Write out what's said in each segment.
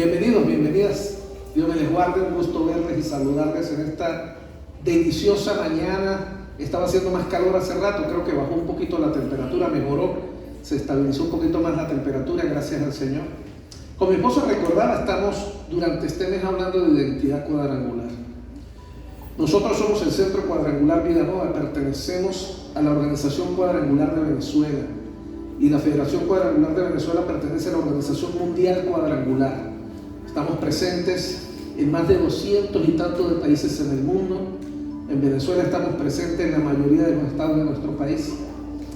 Bienvenidos, bienvenidas. Dios me les guarde, un gusto verles y saludarles en esta deliciosa mañana. Estaba haciendo más calor hace rato, creo que bajó un poquito la temperatura, mejoró, se estabilizó un poquito más la temperatura, gracias al Señor. Con mi esposa recordaba, estamos durante este mes hablando de identidad cuadrangular. Nosotros somos el Centro Cuadrangular Vida Nueva, pertenecemos a la Organización Cuadrangular de Venezuela y la Federación Cuadrangular de Venezuela pertenece a la Organización Mundial Cuadrangular. Estamos presentes en más de 200 y tantos de países en el mundo. En Venezuela estamos presentes en la mayoría de los estados de nuestro país.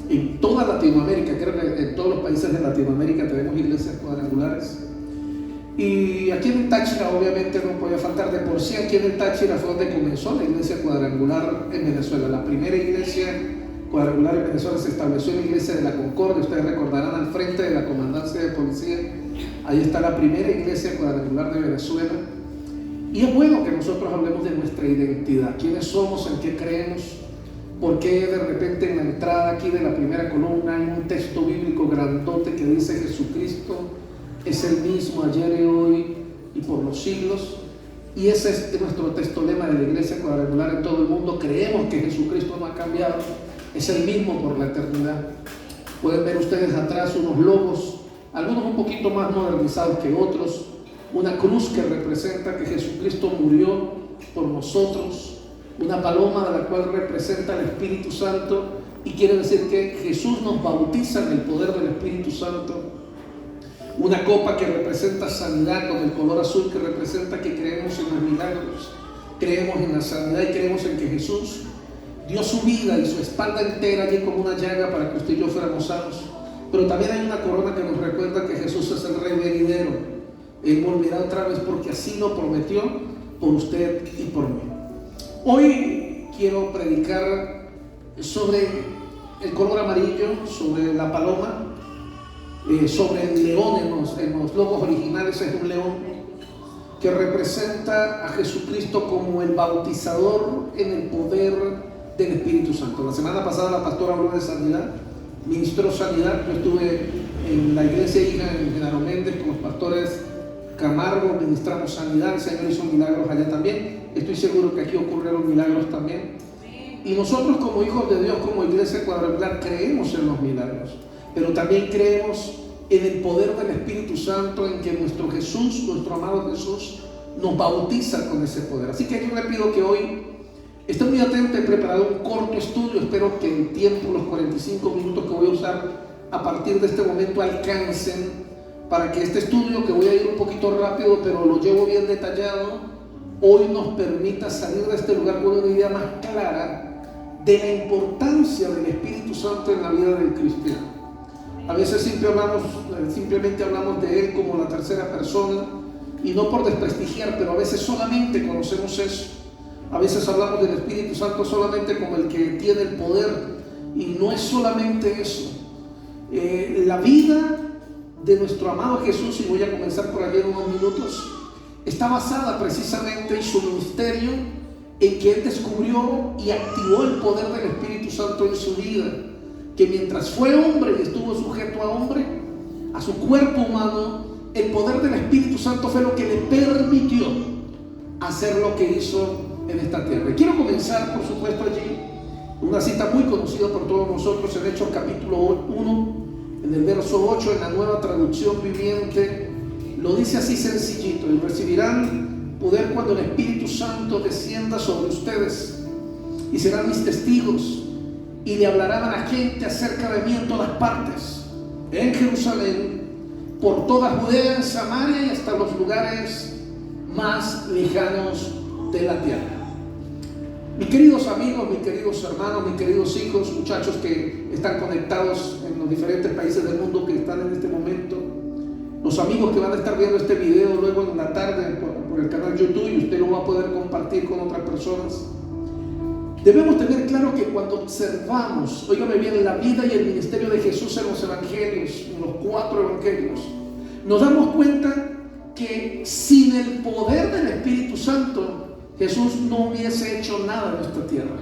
En toda Latinoamérica, creo que en todos los países de Latinoamérica tenemos iglesias cuadrangulares. Y aquí en el Táchira obviamente no podía faltar. De por sí aquí en el Táchira fue donde comenzó la iglesia cuadrangular en Venezuela. La primera iglesia cuadrangular en Venezuela se estableció en la iglesia de la Concordia. Ustedes recordarán, al frente de la comandancia de policía. Ahí está la primera iglesia cuadrangular de Venezuela. Y es bueno que nosotros hablemos de nuestra identidad. ¿Quiénes somos? ¿En qué creemos? ¿Por qué de repente en la entrada aquí de la primera columna hay un texto bíblico grandote que dice Jesucristo es el mismo ayer y hoy y por los siglos? Y ese es nuestro texto lema de la iglesia cuadrangular en todo el mundo. Creemos que Jesucristo no ha cambiado, es el mismo por la eternidad. Pueden ver ustedes atrás unos logos, algunos un poquito más modernizados que otros, una cruz que representa que Jesucristo murió por nosotros, una paloma de la cual representa el Espíritu Santo y quiere decir que Jesús nos bautiza en el poder del Espíritu Santo, una copa que representa sanidad con el color azul que representa que creemos en los milagros, creemos en la sanidad y creemos en que Jesús dio su vida y su espalda entera allí como una llaga para que usted y yo fuéramos sanos. Pero también hay una corona que nos recuerda que Jesús es el Rey venidero. Él volverá otra vez porque así lo prometió por usted y por mí. Hoy quiero predicar sobre el color amarillo, sobre la paloma, sobre el león. En los logos originales es un león que representa a Jesucristo como el bautizador en el poder del Espíritu Santo. La semana pasada la pastora habló de sanidad, ministró sanidad. Yo estuve en la iglesia hija en Genaro Méndez con los pastores Camargo, ministramos sanidad. El Señor hizo milagros allá también. Estoy seguro que aquí ocurrieron milagros también. Y nosotros como hijos de Dios, como iglesia cuadrangular, creemos en los milagros, pero también creemos en el poder del Espíritu Santo, en que nuestro Jesús, nuestro amado Jesús, nos bautiza con ese poder. Así que yo le pido que hoy esté muy atento. He preparado un corto estudio. Espero que el tiempo, los 45 minutos que voy a usar a partir de este momento alcancen para que este estudio, que voy a ir un poquito rápido, pero lo llevo bien detallado, hoy nos permita salir de este lugar con una idea más clara de la importancia del Espíritu Santo en la vida del cristiano. A veces simplemente hablamos de Él como la tercera persona, y no por desprestigiar, pero a veces solamente conocemos eso. A veces hablamos del Espíritu Santo solamente como el que tiene el poder, y no es solamente eso. La vida de nuestro amado Jesús, y voy a comenzar por allí en unos minutos, está basada precisamente en su ministerio, en que Él descubrió y activó el poder del Espíritu Santo en su vida, que mientras fue hombre y estuvo sujeto a hombre, a su cuerpo humano, el poder del Espíritu Santo fue lo que le permitió hacer lo que hizo en esta tierra. Y quiero comenzar, por supuesto, allí una cita muy conocida por todos nosotros en Hechos capítulo 1, en el verso 8, en la Nueva Traducción Viviente. Lo dice así sencillito: y recibirán poder cuando el Espíritu Santo descienda sobre ustedes, y serán mis testigos, y le hablarán a la gente acerca de mí en todas partes, en Jerusalén, por toda Judea, en Samaria y hasta los lugares más lejanos de la tierra. Mis queridos amigos, mis queridos hermanos, mis queridos hijos, muchachos que están conectados en los diferentes países del mundo que están en este momento, los amigos que van a estar viendo este video luego en la tarde por el canal YouTube, y usted lo va a poder compartir con otras personas. Debemos tener claro que cuando observamos, óigame bien, la vida y el ministerio de Jesús en los evangelios, en los 4 evangelios, nos damos cuenta que sin el poder del Espíritu Santo, Jesús no hubiese hecho nada en esta tierra.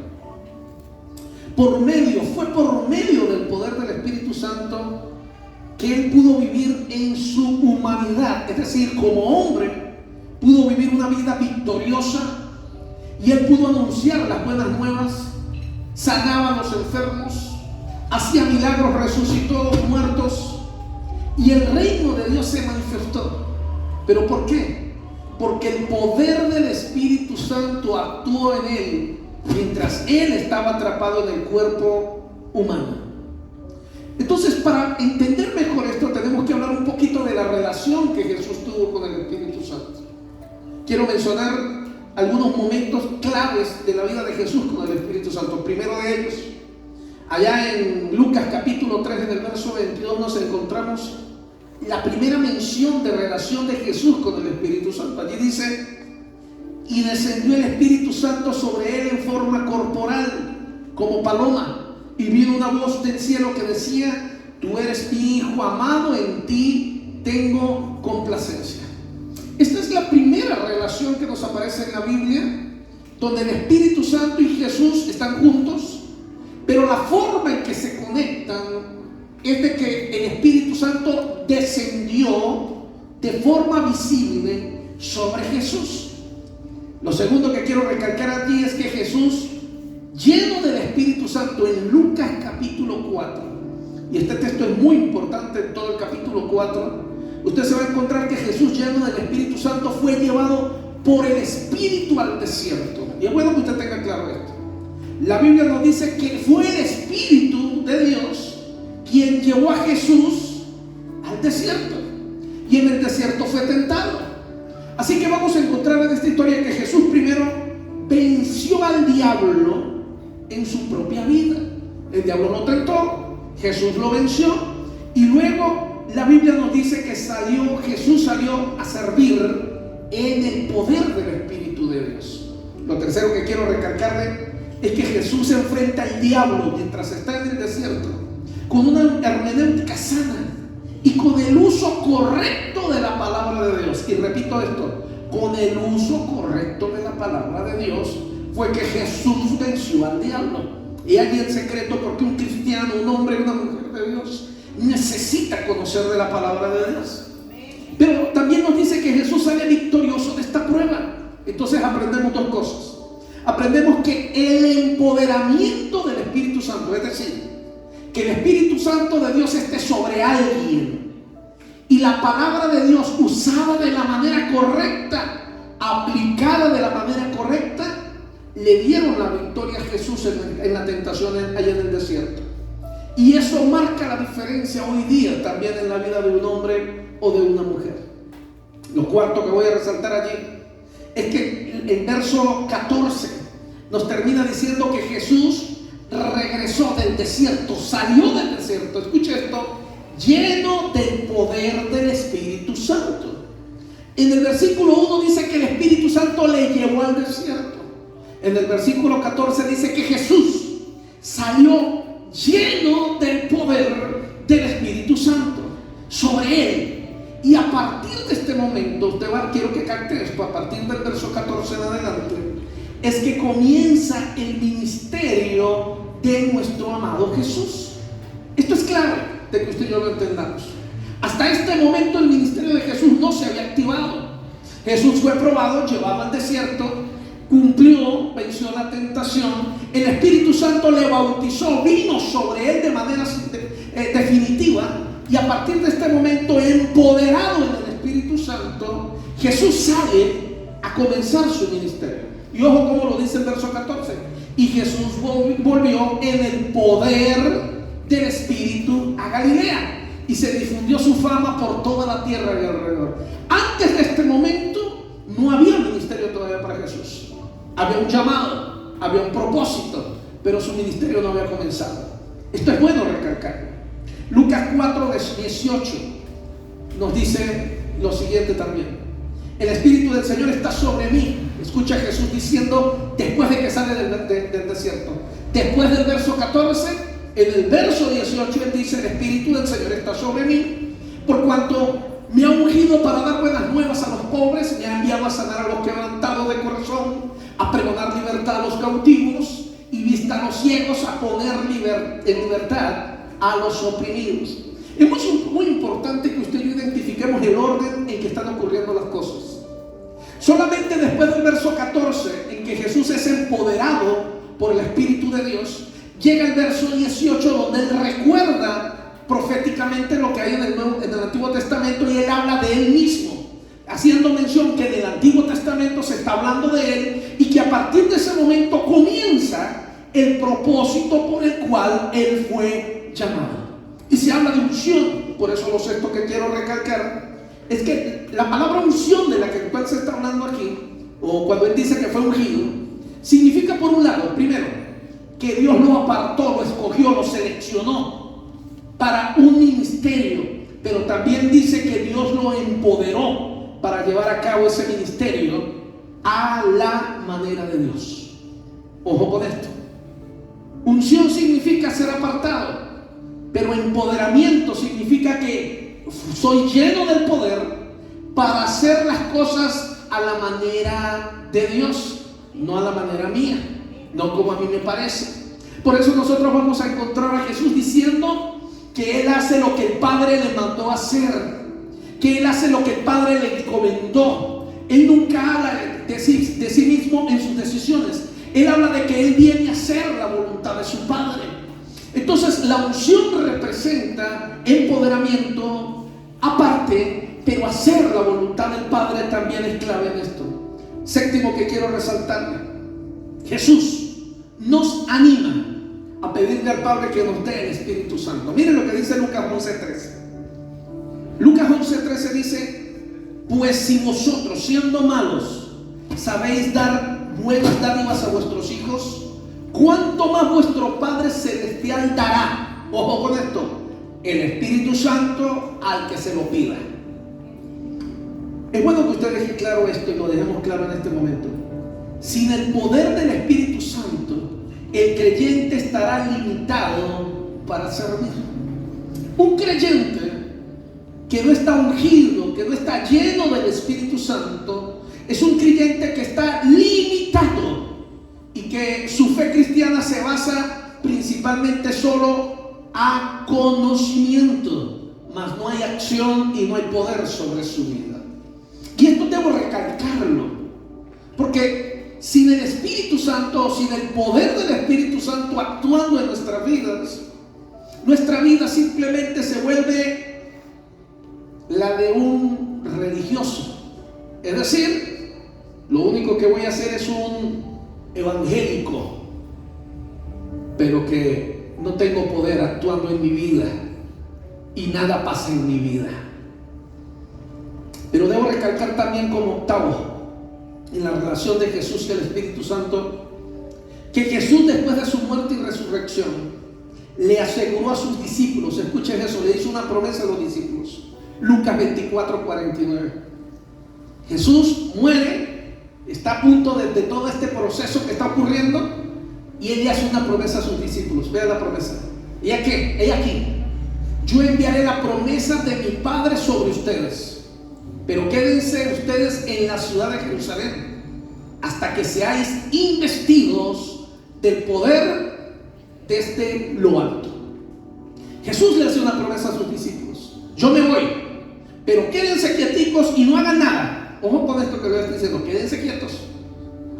Fue por medio del poder del Espíritu Santo que Él pudo vivir en su humanidad, es decir, como hombre, pudo vivir una vida victoriosa y Él pudo anunciar las buenas nuevas, sanaba a los enfermos, hacía milagros, resucitó a los muertos y el reino de Dios se manifestó. ¿Pero por qué? Porque el poder del Espíritu Santo actuó en Él mientras Él estaba atrapado en el cuerpo humano. Entonces, para entender mejor esto, tenemos que hablar un poquito de la relación que Jesús tuvo con el Espíritu Santo. Quiero mencionar algunos momentos claves de la vida de Jesús con el Espíritu Santo. Primero de ellos, allá en Lucas capítulo 3, en el verso 22, nos encontramos la primera mención de relación de Jesús con el Espíritu Santo. Allí dice: y descendió el Espíritu Santo sobre él en forma corporal, como paloma, y vino una voz del cielo que decía: tú eres mi Hijo amado, en ti tengo complacencia. Esta es la primera relación que nos aparece en la Biblia, donde el Espíritu Santo y Jesús están juntos, pero la forma en que se conectan es de que el Espíritu Santo descendió de forma visible sobre Jesús. Lo segundo que quiero recalcar aquí es que Jesús, lleno del Espíritu Santo, en Lucas capítulo 4, y este texto es muy importante en todo el capítulo 4, usted se va a encontrar que Jesús, lleno del Espíritu Santo, fue llevado por el Espíritu al desierto. Y es bueno que usted tenga claro esto. La Biblia nos dice que fue el Espíritu de Dios quien llevó a Jesús al desierto, y en el desierto fue tentado. Así que vamos a encontrar en esta historia que Jesús primero venció al diablo en su propia vida. El diablo lo tentó, Jesús lo venció, y luego la Biblia nos dice que Jesús salió a servir en el poder del Espíritu de Dios. Lo tercero que quiero recalcarle es que Jesús se enfrenta al diablo mientras está en el desierto con una hermenéutica sana y con el uso correcto de la palabra de Dios. Y repito esto: con el uso correcto de la palabra de Dios fue que Jesús venció al diablo. Y allí el secreto, porque un cristiano, un hombre, una mujer de Dios necesita conocer de la palabra de Dios. Pero también nos dice que Jesús sale victorioso de esta prueba. Entonces aprendemos dos cosas. Aprendemos que el empoderamiento del Espíritu Santo, es decir, que el Espíritu Santo de Dios esté sobre alguien y la palabra de Dios usada de la manera correcta, aplicada de la manera correcta, le dieron la victoria a Jesús en la tentación allá en el desierto. Y eso marca la diferencia hoy día también en la vida de un hombre o de una mujer. Lo cuarto que voy a resaltar allí es que el verso 14 nos termina diciendo que Jesús regresó del desierto, salió del desierto, escuche esto, lleno del poder del Espíritu Santo. En el versículo 1 dice que el Espíritu Santo le llevó al desierto. En el versículo 14 dice que Jesús salió lleno del poder del Espíritu Santo sobre él. Y a partir de este momento, quiero que capte esto, a partir del verso 14 en adelante, es que comienza el ministerio de nuestro amado Jesús. Esto es clave de que usted y yo lo entendamos. Hasta este momento el ministerio de Jesús no se había activado. Jesús fue probado, llevado al desierto, cumplió, venció la tentación, el Espíritu Santo le bautizó, vino sobre él de manera definitiva, y a partir de este momento, empoderado en el Espíritu Santo, Jesús sale a comenzar su ministerio. Y ojo cómo lo dice el verso 14: y Jesús volvió en el poder del Espíritu a Galilea, y se difundió su fama por toda la tierra y alrededor. Antes de este momento no había ministerio todavía para Jesús. Había un llamado, había un propósito, pero su ministerio no había comenzado. Esto es bueno recalcarlo. Lucas 4:18 nos dice lo siguiente también: el Espíritu del Señor está sobre mí. Escucha a Jesús diciendo después de que sale del desierto. Después del verso 14, en el verso 18 él dice: el Espíritu del Señor está sobre mí, por cuanto me ha ungido para dar buenas nuevas a los pobres, me ha enviado a sanar a los quebrantados de corazón, a pregonar libertad a los cautivos y vista a los ciegos, a poner en libertad a los oprimidos. Es muy importante que usted y yo identifiquemos el orden en que están ocurriendo las cosas. Solamente después del verso 14, en que Jesús es empoderado por el Espíritu de Dios, llega el verso 18, donde Él recuerda proféticamente lo que hay en el Antiguo Testamento, y Él habla de Él mismo, haciendo mención que en el Antiguo Testamento se está hablando de Él, y que a partir de ese momento comienza el propósito por el cual Él fue llamado. Y se habla de unción. Por eso lo sexto que quiero recalcar es que la palabra unción de la que el cual se está hablando aquí, o cuando Él dice que fue ungido, significa, por un lado, primero, que Dios lo apartó, lo escogió, lo seleccionó para un ministerio, pero también dice que Dios lo empoderó para llevar a cabo ese ministerio a la manera de Dios. Ojo con esto. Unción significa ser apartado, pero empoderamiento significa que soy lleno del poder para hacer las cosas a la manera de Dios, no a la manera mía, no como a mí me parece. Por eso nosotros vamos a encontrar a Jesús diciendo que Él hace lo que el Padre le mandó hacer, que Él hace lo que el Padre le encomendó. Él nunca habla de sí mismo en sus decisiones. Él habla de que Él viene a hacer la voluntad de su Padre. Entonces la unción representa empoderamiento aparte, pero hacer la voluntad del Padre también es clave en esto. Séptimo que quiero resaltarle: Jesús nos anima a pedirle al Padre que nos dé el Espíritu Santo. Miren lo que dice Lucas 11:13. Lucas 11:13 dice: pues si vosotros, siendo malos, sabéis dar buenas dádivas a vuestros hijos, ¿cuánto más vuestro Padre Celestial dará? Ojo con esto: el Espíritu Santo al que se lo pida. Es bueno que usted deje claro esto y lo dejemos claro en este momento. Sin el poder del Espíritu Santo, el creyente estará limitado para servir. Un creyente que no está ungido, que no está lleno del Espíritu Santo, es un creyente que está limitado y que su fe cristiana se basa principalmente solo a conocimiento, mas no hay acción y no hay poder sobre su vida. Y esto debo recalcarlo, porque sin el Espíritu Santo, sin el poder del Espíritu Santo actuando en nuestras vidas, nuestra vida simplemente se vuelve la de un religioso. Es decir, lo único que voy a hacer es un evangélico, pero que no tengo poder actuando en mi vida y nada pasa en mi vida. Pero debo recalcar también como octavo, en la relación de Jesús y el Espíritu Santo, que Jesús, después de su muerte y resurrección, le aseguró a sus discípulos, escuchen eso, le hizo una promesa a los discípulos. Lucas 24:49. Jesús muere, está a punto de todo este proceso que está ocurriendo, y Él le hace una promesa a sus discípulos. Vean la promesa. ¿Ella qué? Ella aquí: yo enviaré la promesa de mi Padre sobre ustedes, pero quédense ustedes en la ciudad de Jerusalén hasta que seáis investidos del poder desde lo alto. Jesús le hace una promesa a sus discípulos: yo me voy, pero quédense quieticos y no hagan nada. Ojo con esto que le estoy diciendo: quédense quietos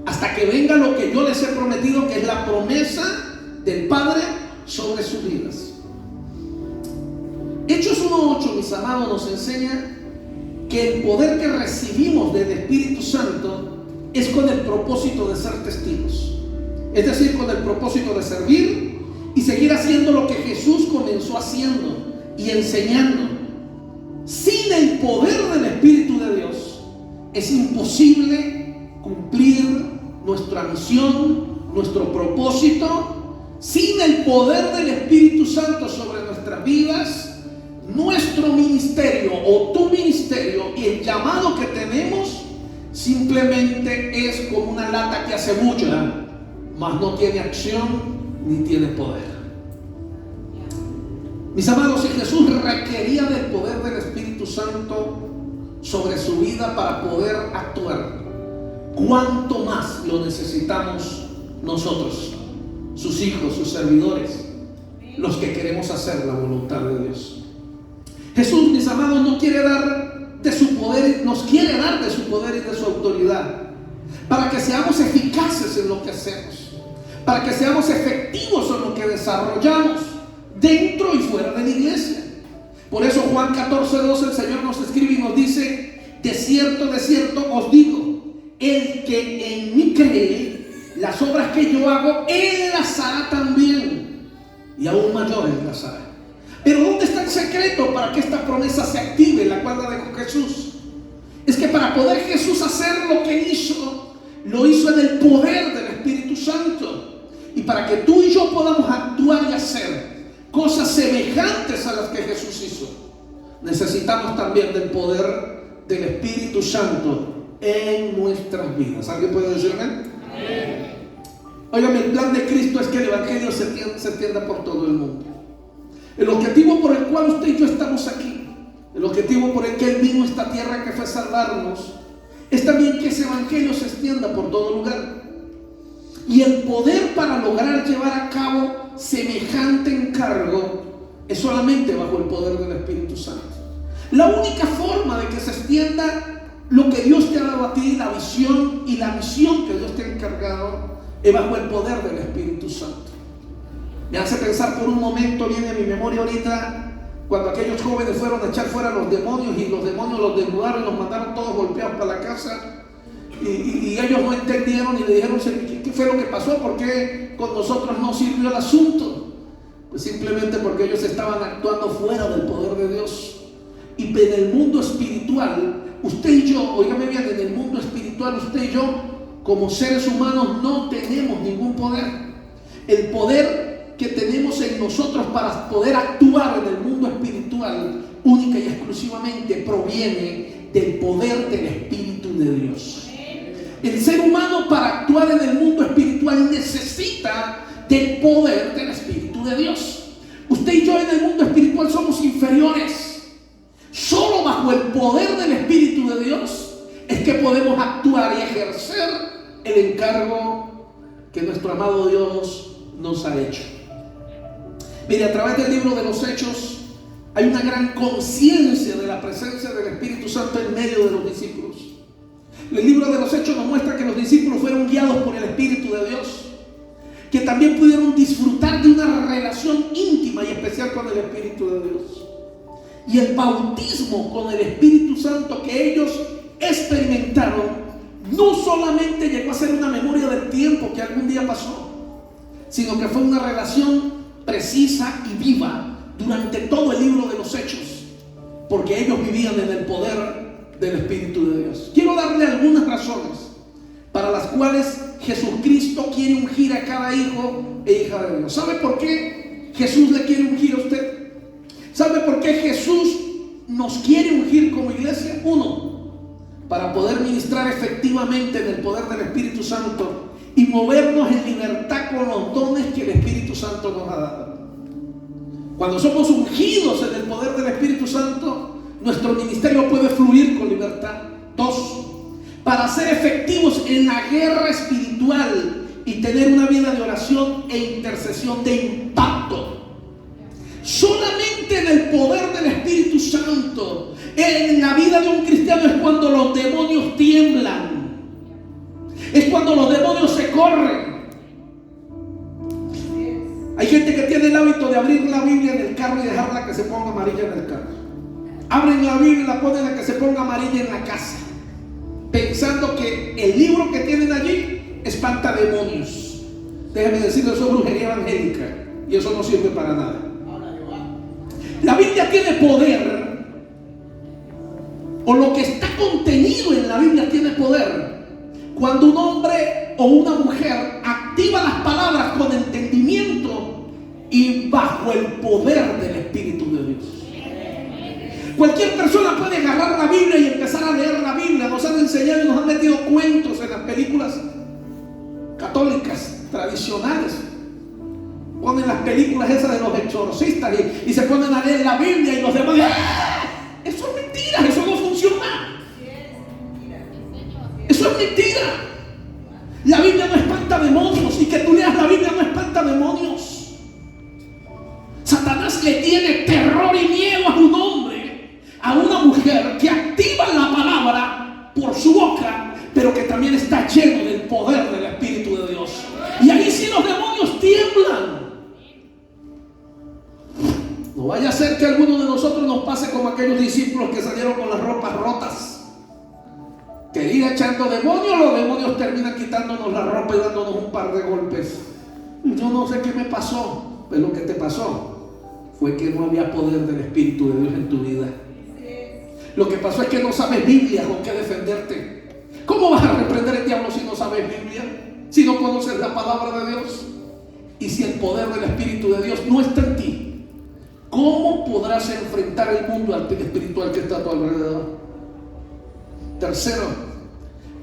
hasta que venga lo que yo les he prometido, que es la promesa del Padre sobre sus vidas. Hechos 1:8, mis amados, nos enseña que el poder que recibimos del Espíritu Santo es con el propósito de ser testigos, es decir, con el propósito de servir y seguir haciendo lo que Jesús comenzó haciendo y enseñando. Sin el poder del Espíritu de Dios es imposible cumplir nuestra misión, nuestro propósito. Sin el poder del Espíritu Santo sobre nuestras vidas, nuestro ministerio o tu ministerio y el llamado que tenemos simplemente es como una lata que hace bulla, mas no tiene acción ni tiene poder. Mis amados, si Jesús requería del poder del Espíritu Santo sobre su vida para poder actuar, ¿cuánto más lo necesitamos nosotros, sus hijos, sus servidores, los que queremos hacer la voluntad de Dios? Jesús, mis amados, no quiere dar de su poder, nos quiere dar de su poder y de su autoridad para que seamos eficaces en lo que hacemos, para que seamos efectivos en lo que desarrollamos dentro y fuera de la iglesia. Por eso Juan 14:2 el Señor nos escribe y nos dice: de cierto os digo, el que en mí cree, las obras que yo hago, él las hará también, y aún mayores las hará. Pero ¿dónde está el secreto para que esta promesa se active, la cual la dejó Jesús? Es que para poder Jesús hacer lo que hizo, lo hizo en el poder del Espíritu Santo. Y para que tú y yo podamos actuar y hacer cosas semejantes a las que Jesús hizo, necesitamos también del poder del Espíritu Santo en nuestras vidas. ¿Alguien puede decirme? Amén. Óigame, el plan de Cristo es que el Evangelio se extienda por todo el mundo. El objetivo por el cual usted y yo estamos aquí, el objetivo por el que Él vino a esta tierra, que fue salvarnos, es también que ese Evangelio se extienda por todo lugar. Y el poder para lograr llevar a cabo semejante encargo es solamente bajo el poder del Espíritu Santo. La única forma de que se extienda lo que Dios te ha dado a ti, la visión y la misión que Dios te ha encargado, es bajo el poder del Espíritu Santo. Me hace pensar por un momento, viene a mi memoria ahorita, cuando aquellos jóvenes fueron a echar fuera a los demonios y los demonios los desnudaron y los mandaron todos golpeados para la casa, y ellos no entendieron y le dijeron: ¿qué fue lo que pasó? ¿Por qué con nosotros no sirvió el asunto? Pues simplemente porque ellos estaban actuando fuera del poder de Dios. Y en el mundo espiritual, usted y yo, óigame bien, en el mundo espiritual usted y yo, como seres humanos, no tenemos ningún poder. El poder que tenemos en nosotros para poder actuar en el mundo espiritual, única y exclusivamente proviene del poder del Espíritu de Dios. El ser humano, para actuar en el mundo espiritual, necesita del poder del Espíritu de Dios. Usted y yo en el mundo espiritual somos inferiores. Solo bajo el poder del Espíritu de Dios es que podemos actuar y ejercer el encargo que nuestro amado Dios nos ha hecho. Mire, a través del libro de los Hechos hay una gran conciencia de la presencia del Espíritu Santo en medio de los discípulos. El libro de los Hechos nos muestra que los discípulos fueron guiados por el Espíritu de Dios, que también pudieron disfrutar de una relación íntima y especial con el Espíritu de Dios. Y el bautismo con el Espíritu Santo que ellos experimentaron no solamente llegó a ser una memoria del tiempo que algún día pasó, sino que fue una relación precisa y viva durante todo el libro de los Hechos, porque ellos vivían en el poder del Espíritu de Dios. Quiero darle algunas razones para las cuales Jesucristo quiere ungir a cada hijo e hija de Dios. ¿Sabe por qué Jesús le quiere ungir a usted? ¿Sabe por qué Jesús nos quiere ungir como iglesia? Uno, para poder ministrar efectivamente en el poder del Espíritu Santo y movernos en libertad con los dones que el Espíritu Santo nos ha dado. Cuando somos ungidos en el poder del Espíritu Santo, nuestro ministerio puede fluir con libertad. Dos, para ser efectivos en la guerra espiritual y tener una vida de oración e intercesión de impacto. Solamente en el poder del Espíritu Santo, en la vida de un cristiano, es cuando los demonios tiemblan. Es cuando los demonios se corren. Hay gente que tiene el hábito de abrir la Biblia en el carro y dejarla que se ponga amarilla en el carro. Abren la Biblia y la ponen a que se ponga amarilla en la casa, pensando que el libro que tienen allí espanta demonios. Déjenme decirles, eso es brujería evangélica y eso no sirve para nada. La Biblia tiene poder, o lo que está contenido en la Biblia tiene poder, cuando un hombre o una mujer activa las palabras con entendimiento y bajo el poder del Espíritu de Dios. Cualquier persona puede agarrar la Biblia y empezar a leer la Biblia. Nos han enseñado y nos han metido cuentos en las películas católicas tradicionales. Ponen las películas esas de los exorcistas y se ponen a leer la Biblia y los demás dicen: ¡ah! Eso es mentira, eso no funciona. Eso es mentira. La Biblia no espanta demonios, y que tú leas la Biblia no espanta demonios. Satanás le tiene terror y miedo a un hombre pero que también está lleno del poder del Espíritu de Dios. Y ahí sí los demonios tiemblan. No vaya a ser que alguno de nosotros nos pase como aquellos discípulos que salieron con las ropas rotas. Que ir echando demonios, los demonios terminan quitándonos la ropa y dándonos un par de golpes. Yo no sé qué me pasó, pero lo que te pasó fue que no había poder del Espíritu de Dios en tu vida. Lo que pasó es que no sabes Biblia con qué defenderte. ¿Cómo vas a reprender al diablo si no sabes Biblia? Si no conoces la palabra de Dios. Y si el poder del Espíritu de Dios no está en ti, ¿cómo podrás enfrentar el mundo espiritual que está a tu alrededor? Tercero,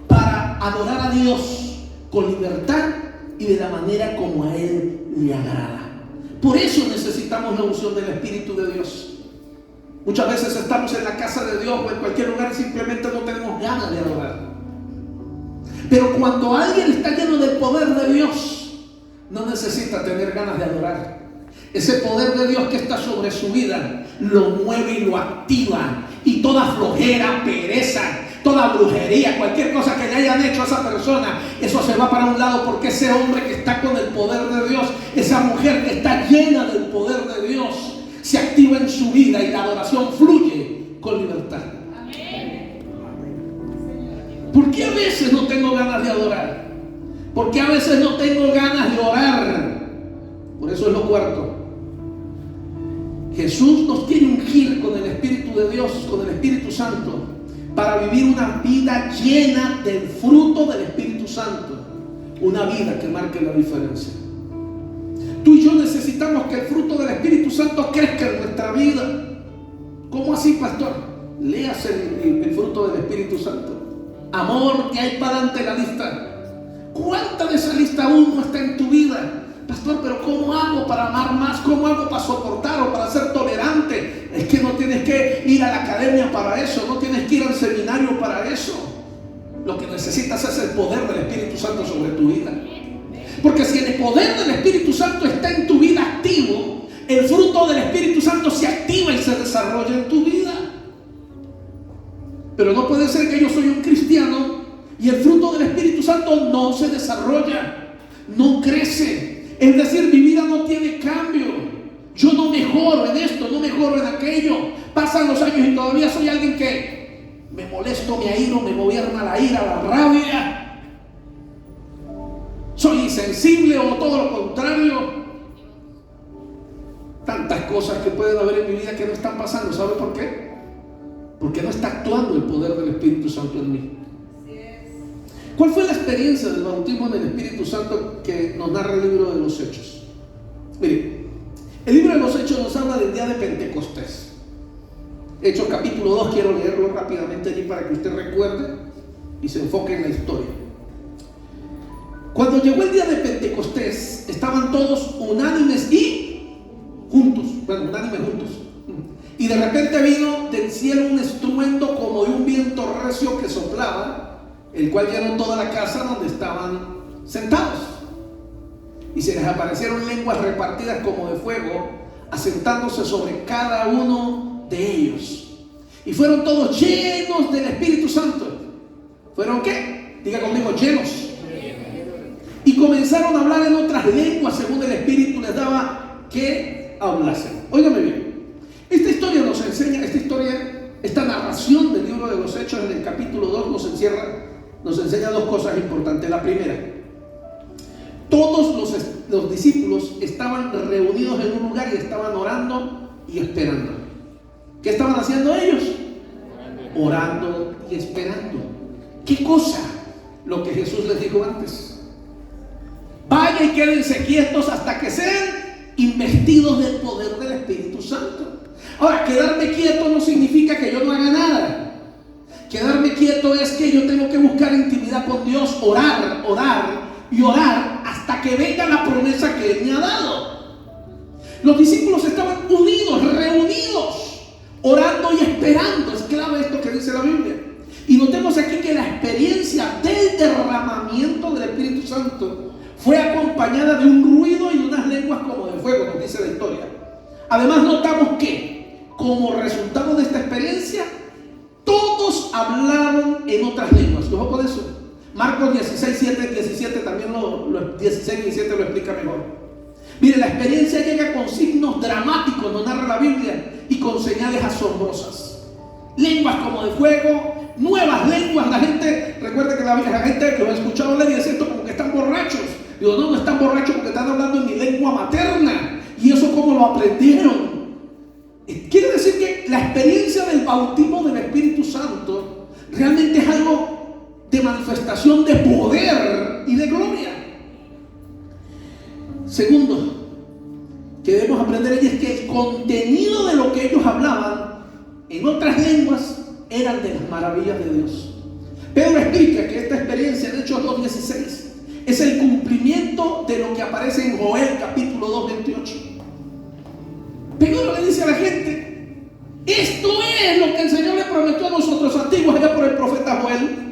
para adorar a Dios con libertad y de la manera como a Él le agrada. Por eso necesitamos la unción del Espíritu de Dios. Muchas veces estamos en la casa de Dios o en cualquier lugar y simplemente no tenemos ganas de adorar. Pero cuando alguien está lleno del poder de Dios, no necesita tener ganas de adorar. Ese poder de Dios que está sobre su vida lo mueve y lo activa. Y toda flojera, pereza, toda brujería, cualquier cosa que le hayan hecho a esa persona, eso se va para un lado, porque ese hombre que está con el poder de Dios, esa mujer que está llena del poder de Dios, se activa en su vida y la adoración fluye con libertad. Amén. ¿Por qué a veces no tengo ganas de adorar? ¿Por qué a veces no tengo ganas de orar? Por eso es lo cuarto. Jesús nos quiere ungir con el Espíritu de Dios, con el Espíritu Santo, para vivir una vida llena del fruto del Espíritu Santo. Una vida que marque la diferencia. Tú y yo necesitamos que el fruto del Espíritu Santo crezca en nuestra vida. ¿Cómo así, pastor? Léase el fruto del Espíritu Santo. Amor, que hay para adelante la lista. ¿Cuánta de esa lista aún no está en tu vida? Pastor, pero ¿cómo hago para amar más? ¿Cómo hago para soportar o para ser tolerante? Es que no tienes que ir a la academia para eso, no tienes que ir al seminario para eso. Lo que necesitas es el poder del Espíritu Santo sobre tu vida. Porque si el poder del Espíritu Santo está en tu vida activo, el fruto del Espíritu Santo se activa y se desarrolla en tu vida. Pero no puede ser que yo soy un cristiano y el fruto del Espíritu Santo no se desarrolla, no crece. Es decir, mi vida no tiene cambio. Yo no mejoro en esto, no mejoro en aquello. Pasan los años y todavía soy alguien que me molesto, me airo, me gobierna la ira, la rabia. Soy insensible o todo lo contrario. Tantas cosas que pueden haber en mi vida que no están pasando. ¿Sabe por qué? Porque no está actuando el poder del Espíritu Santo en mí. ¿Cuál fue la experiencia del bautismo en el Espíritu Santo que nos narra el libro de los Hechos? Mire, el libro de los Hechos nos habla del día de Pentecostés. Hechos capítulo 2, quiero leerlo rápidamente allí para que usted recuerde y se enfoque en la historia. Cuando llegó el día de Pentecostés, estaban todos unánimes y juntos. Bueno, unánimes juntos. Y de repente vino del cielo un estruendo como de un viento recio que soplaba, el cual llenó toda la casa donde estaban sentados. Y se les aparecieron lenguas repartidas como de fuego, asentándose sobre cada uno de ellos. Y fueron todos llenos del Espíritu Santo. ¿Fueron qué? Diga conmigo, llenos. Y comenzaron a hablar en otras lenguas según el Espíritu les daba que hablasen. Óigame bien. Esta historia nos enseña, esta narración del libro de los Hechos en el capítulo 2 nos enseña dos cosas importantes. La primera, todos los discípulos estaban reunidos en un lugar y estaban orando y esperando. ¿Qué estaban haciendo ellos? Orando y esperando. ¿Qué cosa? Lo que Jesús les dijo antes. Vaya y quédense quietos hasta que sean investidos del poder del Espíritu Santo. Ahora, quedarme quieto no significa que yo no haga nada. Quedarme quieto es que yo tengo que buscar intimidad con Dios, orar y orar hasta que venga la promesa que Él me ha dado. Los discípulos estaban unidos, reunidos, orando y esperando. Es clave esto que dice la Biblia. Y notemos aquí que la experiencia del derramamiento del Espíritu Santo fue acompañada de un ruido y de unas lenguas como de fuego, nos dice la historia. Además notamos que, como resultado de esta experiencia, todos ellos hablaron en otras lenguas. Ojo con eso. Marcos 16:7-17 también 16-17 lo explica mejor. Mire, la experiencia llega con signos dramáticos, nos narra la Biblia, y con señales asombrosas. Lenguas como de fuego, nuevas lenguas. La gente, recuerda que la gente que lo ha escuchado hablar y dice esto como que están borrachos. Digo, no están borrachos porque están hablando en mi lengua materna. ¿Y eso cómo lo aprendieron? Quiere decir que la experiencia del bautismo del Espíritu Santo realmente es algo de manifestación de poder y de gloria. Segundo, que debemos aprender allí es que el contenido de lo que ellos hablaban en otras lenguas eran de las maravillas de Dios. Pedro explica que esta experiencia de Hechos 2:16 es el cumplimiento de lo que aparece en Joel capítulo 2:28. Pedro le dice a la gente: esto es lo que el Señor le prometió a nosotros antiguos allá por el profeta Joel.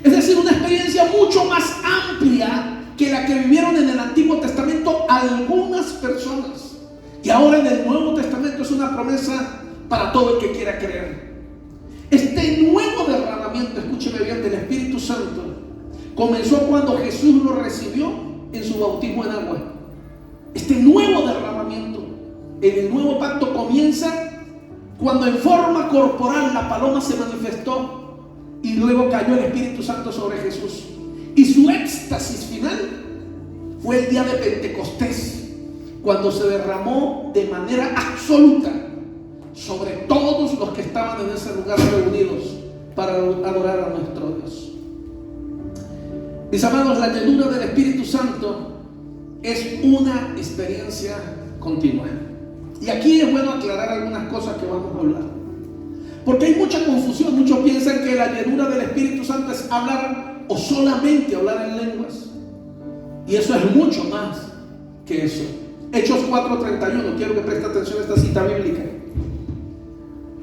Es decir, una experiencia mucho más amplia que la que vivieron en el Antiguo Testamento algunas personas. Y ahora en el Nuevo Testamento es una promesa para todo el que quiera creer. Este nuevo derramamiento, escúcheme bien, del Espíritu Santo comenzó cuando Jesús lo recibió en su bautismo en agua. Este nuevo derramamiento en el nuevo pacto comienza cuando en forma corporal la paloma se manifestó y luego cayó el Espíritu Santo sobre Jesús. Y su éxtasis final fue el día de Pentecostés, cuando se derramó de manera absoluta sobre todos los que estaban en ese lugar reunidos para adorar a nuestro Dios. Mis amados, la llenura del Espíritu Santo es una experiencia continua. Y aquí es bueno aclarar algunas cosas que vamos a hablar, porque hay mucha confusión. Muchos piensan que la llenura del Espíritu Santo es hablar o solamente hablar en lenguas, y eso es mucho más que eso. Hechos 4:31, quiero que preste atención a esta cita bíblica.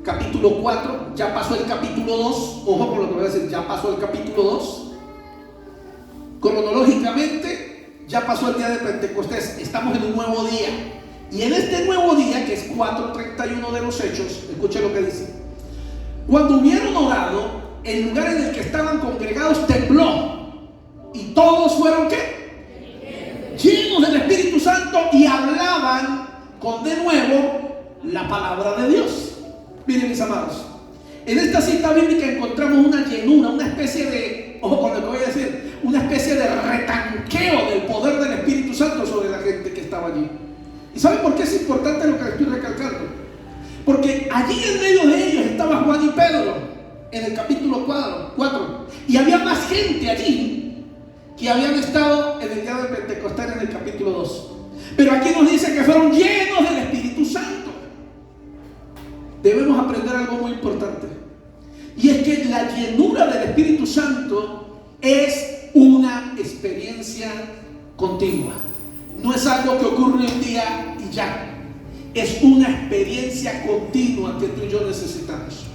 Capítulo 4, ya pasó el capítulo 2, ojo con lo que voy a decir, ya pasó el capítulo 2. Cronológicamente, ya pasó el día de Pentecostés, estamos en un nuevo día. Y en este nuevo día, que es 4:31 de los Hechos, escuche lo que dice. Cuando hubieron orado, el lugar en el que estaban congregados tembló, y todos fueron ¿qué? Llenos del Espíritu Santo, y hablaban con de nuevo la palabra de Dios. Miren, mis amados, en esta cita bíblica encontramos una llenura, una especie de, ojo con lo que voy a decir, una especie de retanqueo del poder del Espíritu Santo sobre la gente que estaba allí. ¿Y saben por qué es importante lo que les estoy recalcando? Porque allí en medio de ellos estaba Juan y Pedro en el capítulo 4, y había más gente allí que habían estado en el día de Pentecostés en el capítulo 2. Pero aquí nos dice que fueron llenos del Espíritu Santo. Debemos aprender algo muy importante, y es que la llenura del Espíritu Santo es una experiencia continua. No es algo que ocurre un día y ya. Es una experiencia continua que tú y yo necesitamos.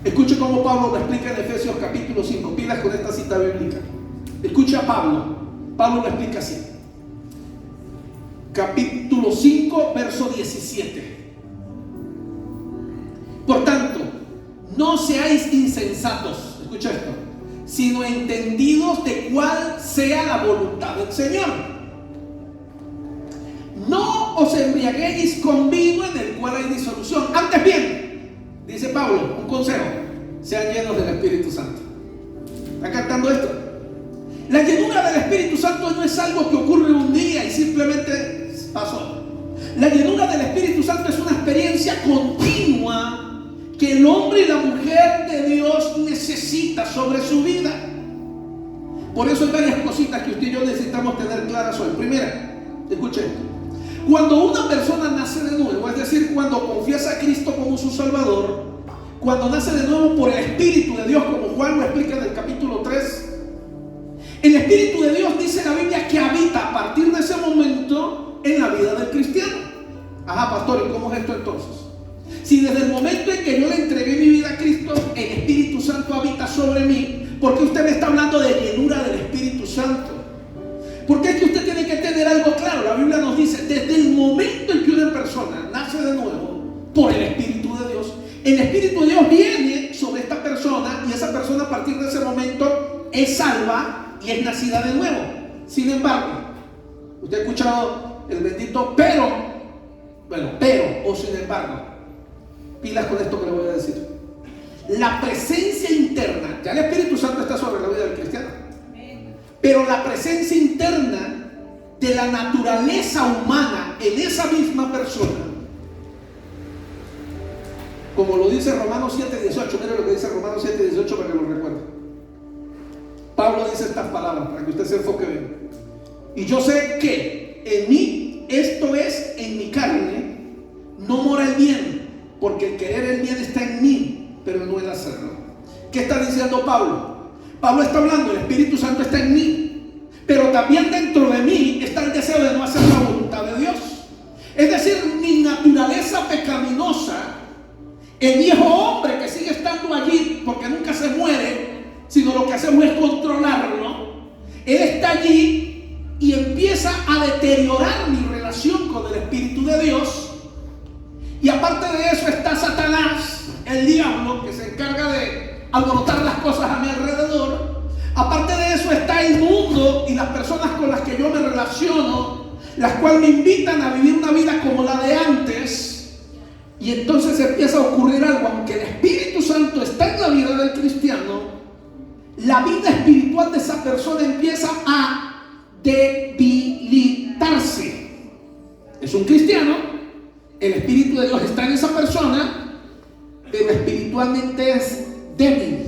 Escuche cómo Pablo lo explica en Efesios capítulo 5. Pilas con esta cita bíblica. Escucha a Pablo. Pablo lo explica así. Capítulo 5, verso 17. Por tanto, no seáis insensatos, escucha esto, sino entendidos de cuál sea la voluntad del Señor. No os embriaguéis con vino en el cual hay disolución. Antes bien, dice Pablo, un consejo: sean llenos del Espíritu Santo. ¿Está captando esto? La llenura del Espíritu Santo no es algo que ocurre un día y simplemente pasó. La llenura del Espíritu Santo es una experiencia continua que el hombre y la mujer de Dios necesita sobre su vida. Por eso hay varias cositas que usted y yo necesitamos tener claras hoy. Primera, escuche esto: cuando una persona nace de nuevo, es decir, cuando confiesa a Cristo como su Salvador, cuando nace de nuevo por el Espíritu de Dios, como Juan lo explica en el capítulo 3, el Espíritu de Dios, dice la Biblia, que habita a partir de ese momento en la vida del cristiano. Ajá, pastor, ¿y cómo es esto entonces? Si desde el momento en que yo le entregué mi vida a Cristo, el Espíritu Santo habita sobre mí, ¿por qué usted me está hablando de llenura del Espíritu Santo? Porque es que usted tiene que tener algo claro. La Biblia nos dice, desde el momento en que una persona nace de nuevo por el Espíritu de Dios, el Espíritu de Dios viene sobre esta persona persona a partir de ese momento es salva y es nacida de nuevo. Sin embargo, usted ha escuchado el bendito pero o sin embargo. Pilas con esto que le voy a decir. La presencia interna, ya el Espíritu Santo está sobre la vida del cristiano, pero la presencia interna de la naturaleza humana en esa misma persona, como lo dice Romanos 7:18, mire lo que dice Romanos 7:18 para que lo recuerde. Pablo dice estas palabras para que usted se enfoque bien. Y yo sé que en mí, esto es, en mi carne, no mora el bien, porque el querer el bien está en mí, pero no el hacerlo. ¿Qué está diciendo Pablo? Pablo está hablando, el Espíritu Santo está en mí, pero también dentro de mí está el deseo de no hacer la voluntad de Dios. Es decir, mi naturaleza pecaminosa, el viejo hombre que sigue estando allí porque nunca se muere, sino lo que hacemos es controlarlo, él está allí y empieza a deteriorar mi relación con el Espíritu de Dios. Y aparte de eso está Satanás, el diablo, que se encarga de alborotar las cosas a mi alrededor. Aparte de eso está el mundo y las personas con las que yo me relaciono, las cuales me invitan a vivir una vida como la de antes. Y entonces empieza a ocurrir algo. Aunque el Espíritu Santo está en la vida del cristiano, la vida espiritual de esa persona empieza a debilitarse. Es un cristiano, el Espíritu de Dios está en esa persona, pero espiritualmente es débil,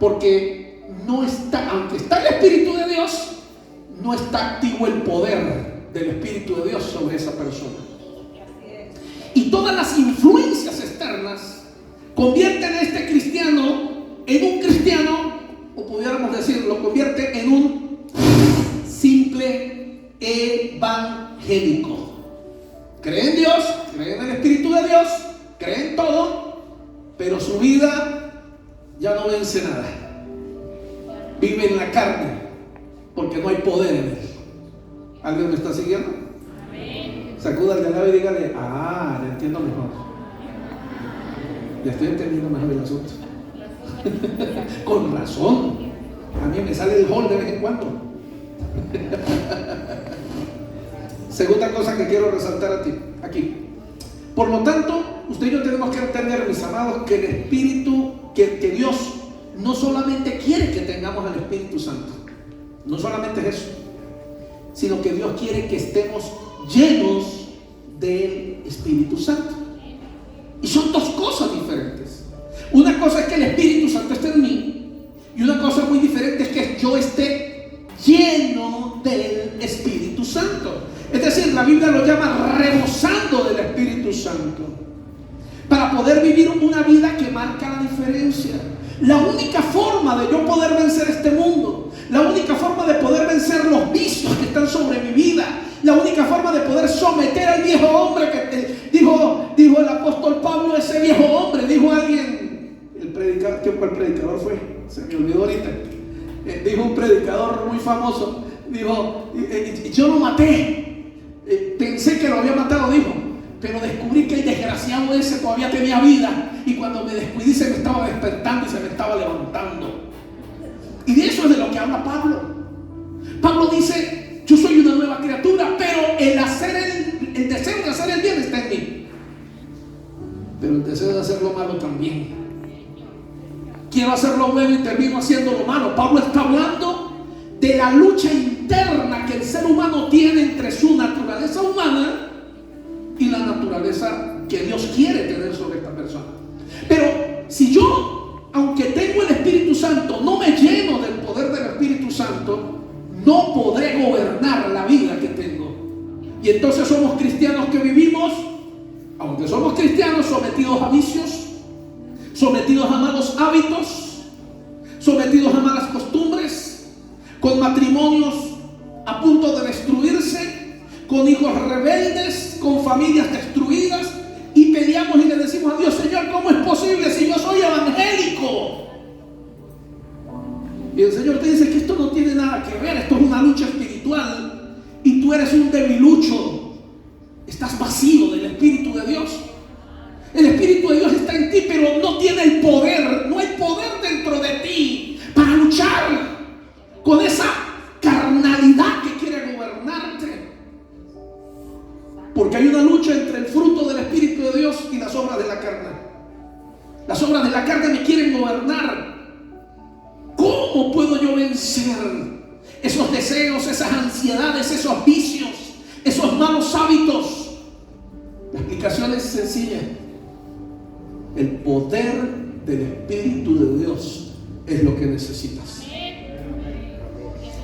porque no está, aunque está el Espíritu de Dios, no está activo el poder del Espíritu de Dios sobre esa persona. Y todas las influencias externas convierten a este cristiano en un cristiano, o pudiéramos decir, lo convierte en un simple evangélico. Cree en Dios, cree en el Espíritu de Dios, cree en todo, pero su vida ya no vence nada. Vive en la carne, porque no hay poder en él. ¿Alguien me está siguiendo? Amén. Sacuda al de al lado y dígale, le entiendo mejor. Ya estoy entendiendo mejor el asunto. Con razón. A mí me sale el hall de vez en cuando. Segunda cosa que quiero resaltar aquí. Por lo tanto, usted y yo tenemos que entender, mis amados, que el Espíritu, que Dios no solamente quiere que tengamos al Espíritu Santo, no solamente es eso, sino que Dios quiere que estemos llenos del Espíritu Santo. Y son dos cosas diferentes. Una cosa es que el Espíritu Santo esté en mí, y una cosa muy diferente es que yo esté lleno del Espíritu Santo. Es decir, la Biblia lo llama rebosando del Espíritu Santo, para poder vivir una vida que marca la diferencia. La única forma de yo poder vencer este mundo, la única forma de poder vencer los vicios que están sobre mi vida, la única forma de poder someter al viejo hombre que dijo el apóstol Pablo, ese viejo hombre, dijo alguien, el predicador fue, se me olvidó ahorita, dijo un predicador muy famoso, dijo, yo lo maté, pensé que lo había matado, dijo, pero descubrí que el desgraciado ese todavía tenía vida, y cuando me descuidé se me estaba despertando y se me estaba levantando. Y de eso es de lo que habla Pablo. Pablo dice, yo soy una nueva criatura, pero el deseo de hacer el bien está en mí, pero el deseo de hacer lo malo también. Quiero hacer lo bueno y termino haciendo lo malo. Pablo está hablando de la lucha interna que el ser humano tiene entre su naturaleza humana y la naturaleza que Dios quiere tener sobre esta persona. Pero si yo, aunque tengo el Espíritu Santo, no me lleno del poder del Espíritu Santo, no podré gobernar la vida que tengo. Y entonces somos cristianos que vivimos, aunque somos cristianos, sometidos a vicios, sometidos a malos hábitos, sometidos a malas costumbres, con matrimonios a punto de destruirse, con hijos rebeldes, con familias destruidas, y peleamos y le decimos a Dios, Señor, ¿cómo es posible si yo soy evangélico? Y el Señor te dice que esto no tiene nada que ver, esto es una lucha espiritual, y tú eres un debilucho, estás vacío del Espíritu de Dios. El Espíritu de Dios está en ti, pero no tiene el poder, no hay poder dentro de ti para luchar con esa carnalidad que quiere gobernarte. Porque hay una lucha entre el fruto del Espíritu de Dios y las obras de la carne. Las obras de la carne me quieren gobernar. ¿Cómo puedo yo vencer esos deseos, esas ansiedades, esos vicios, esos malos hábitos? La explicación es sencilla. El poder del Espíritu de Dios es lo que necesitas.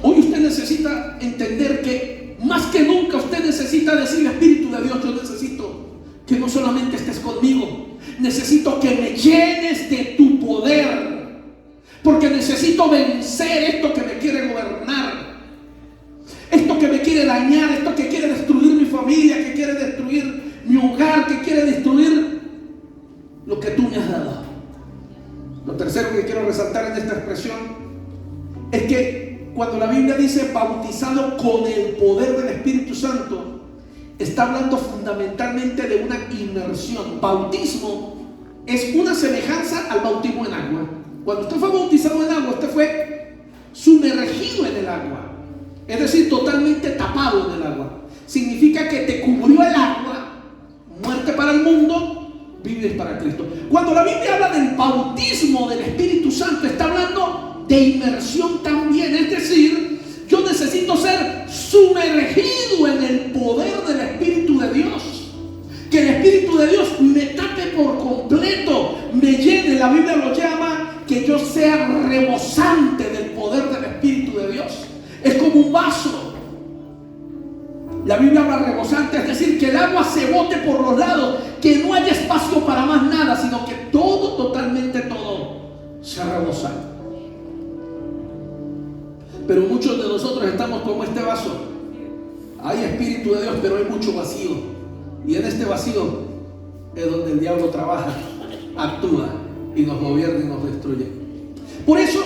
Hoy usted necesita entender que más que nunca usted necesita decir: Espíritu de Dios, yo necesito que no solamente estés conmigo, necesito que me llenes de tu poder. Porque necesito vencer esto que me quiere gobernar, esto que me quiere dañar, esto que quiere destruir mi familia, que quiere destruir mi hogar, que quiere destruir lo que tú me has dado. Lo tercero que quiero resaltar en esta expresión es que cuando la Biblia dice bautizado con el poder del Espíritu Santo, está hablando fundamentalmente de una inmersión. Bautismo es una semejanza al bautismo en agua. Cuando usted fue bautizado en agua, usted fue sumergido en el agua, es decir, totalmente tapado en el agua. Significa que te cubrió el agua, muerte para el mundo, vives para Cristo. Cuando la Biblia habla del bautismo del Espíritu Santo, está hablando de inmersión también, es decir, yo necesito ser sumergido en el poder del Espíritu de Dios. Que el Espíritu de Dios me tape por completo, me llene. La Biblia lo llama que yo sea rebosante del poder del Espíritu de Dios. Es como un vaso. La Biblia habla rebosante, es decir, que el agua se bote por los lados, que no haya espacio para más nada, sino que todo, totalmente todo, se rebosa. Pero muchos de nosotros estamos como este vaso. Hay Espíritu de Dios, pero hay mucho vacío. Y en este vacío es donde el diablo trabaja, actúa y nos gobierna y nos destruye. Por eso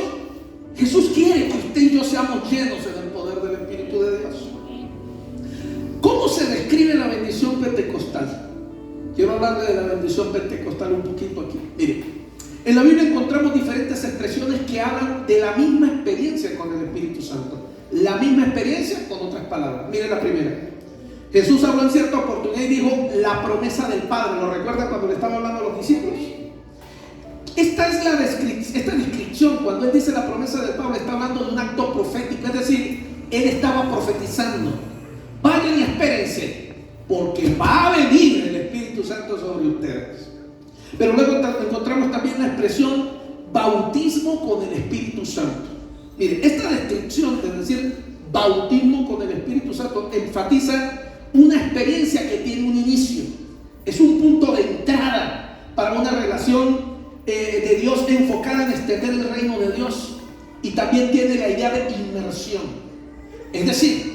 Jesús quiere que usted y yo seamos llenos en el poder del Espíritu de Dios. ¿Cómo se describe la bendición pentecostal? Quiero hablarle de la bendición pentecostal un poquito aquí. Mire, en la Biblia encontramos diferentes expresiones que hablan de la misma experiencia con el Espíritu Santo. La misma experiencia con otras palabras. Mire la primera. Jesús habló en cierta oportunidad y dijo la promesa del Padre. ¿Lo recuerdan cuando le estaba hablando a los discípulos? Esta descripción, cuando él dice la promesa del Padre, está hablando de un acto profético. Es decir, él estaba profetizando. Vayan y espérense, porque va a venir el Espíritu Santo sobre ustedes. Pero luego encontramos también la expresión bautismo con el Espíritu Santo. Mire, esta descripción de decir bautismo con el Espíritu Santo enfatiza una experiencia que tiene un inicio. Es un punto de entrada para una relación de Dios enfocada en extender el reino de Dios. Y también tiene la idea de inmersión. Es decir,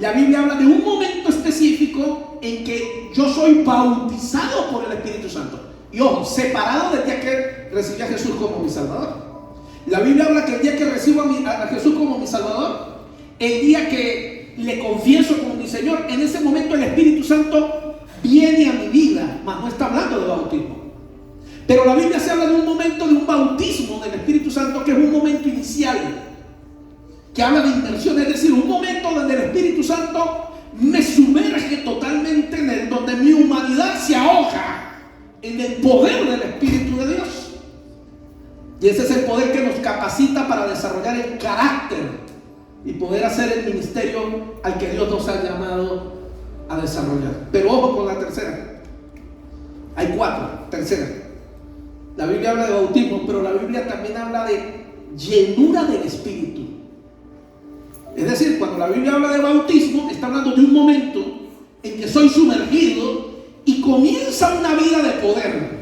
la Biblia habla de un momento específico en que yo soy bautizado por el Espíritu Santo. Y ojo, separado del día que recibí a Jesús como mi Salvador. La Biblia habla que el día que recibo a Jesús como mi Salvador, el día que le confieso como mi Señor, en ese momento el Espíritu Santo viene a mi vida, mas no está hablando de bautismo. Pero la Biblia se habla de un momento de un bautismo del Espíritu Santo, que es un momento inicial, que habla de inmersión, es decir, un momento donde el Espíritu Santo me sumerge totalmente en él, donde mi humanidad se ahoga en el poder del Espíritu de Dios. Y ese es el poder que nos capacita para desarrollar el carácter y poder hacer el ministerio al que Dios nos ha llamado a desarrollar. Pero ojo con la tercera. Hay cuatro. Tercera. La Biblia habla de bautismo, pero la Biblia también habla de llenura del Espíritu. Es decir, cuando la Biblia habla de bautismo, está hablando de un momento en que soy sumergido y comienza una vida de poder.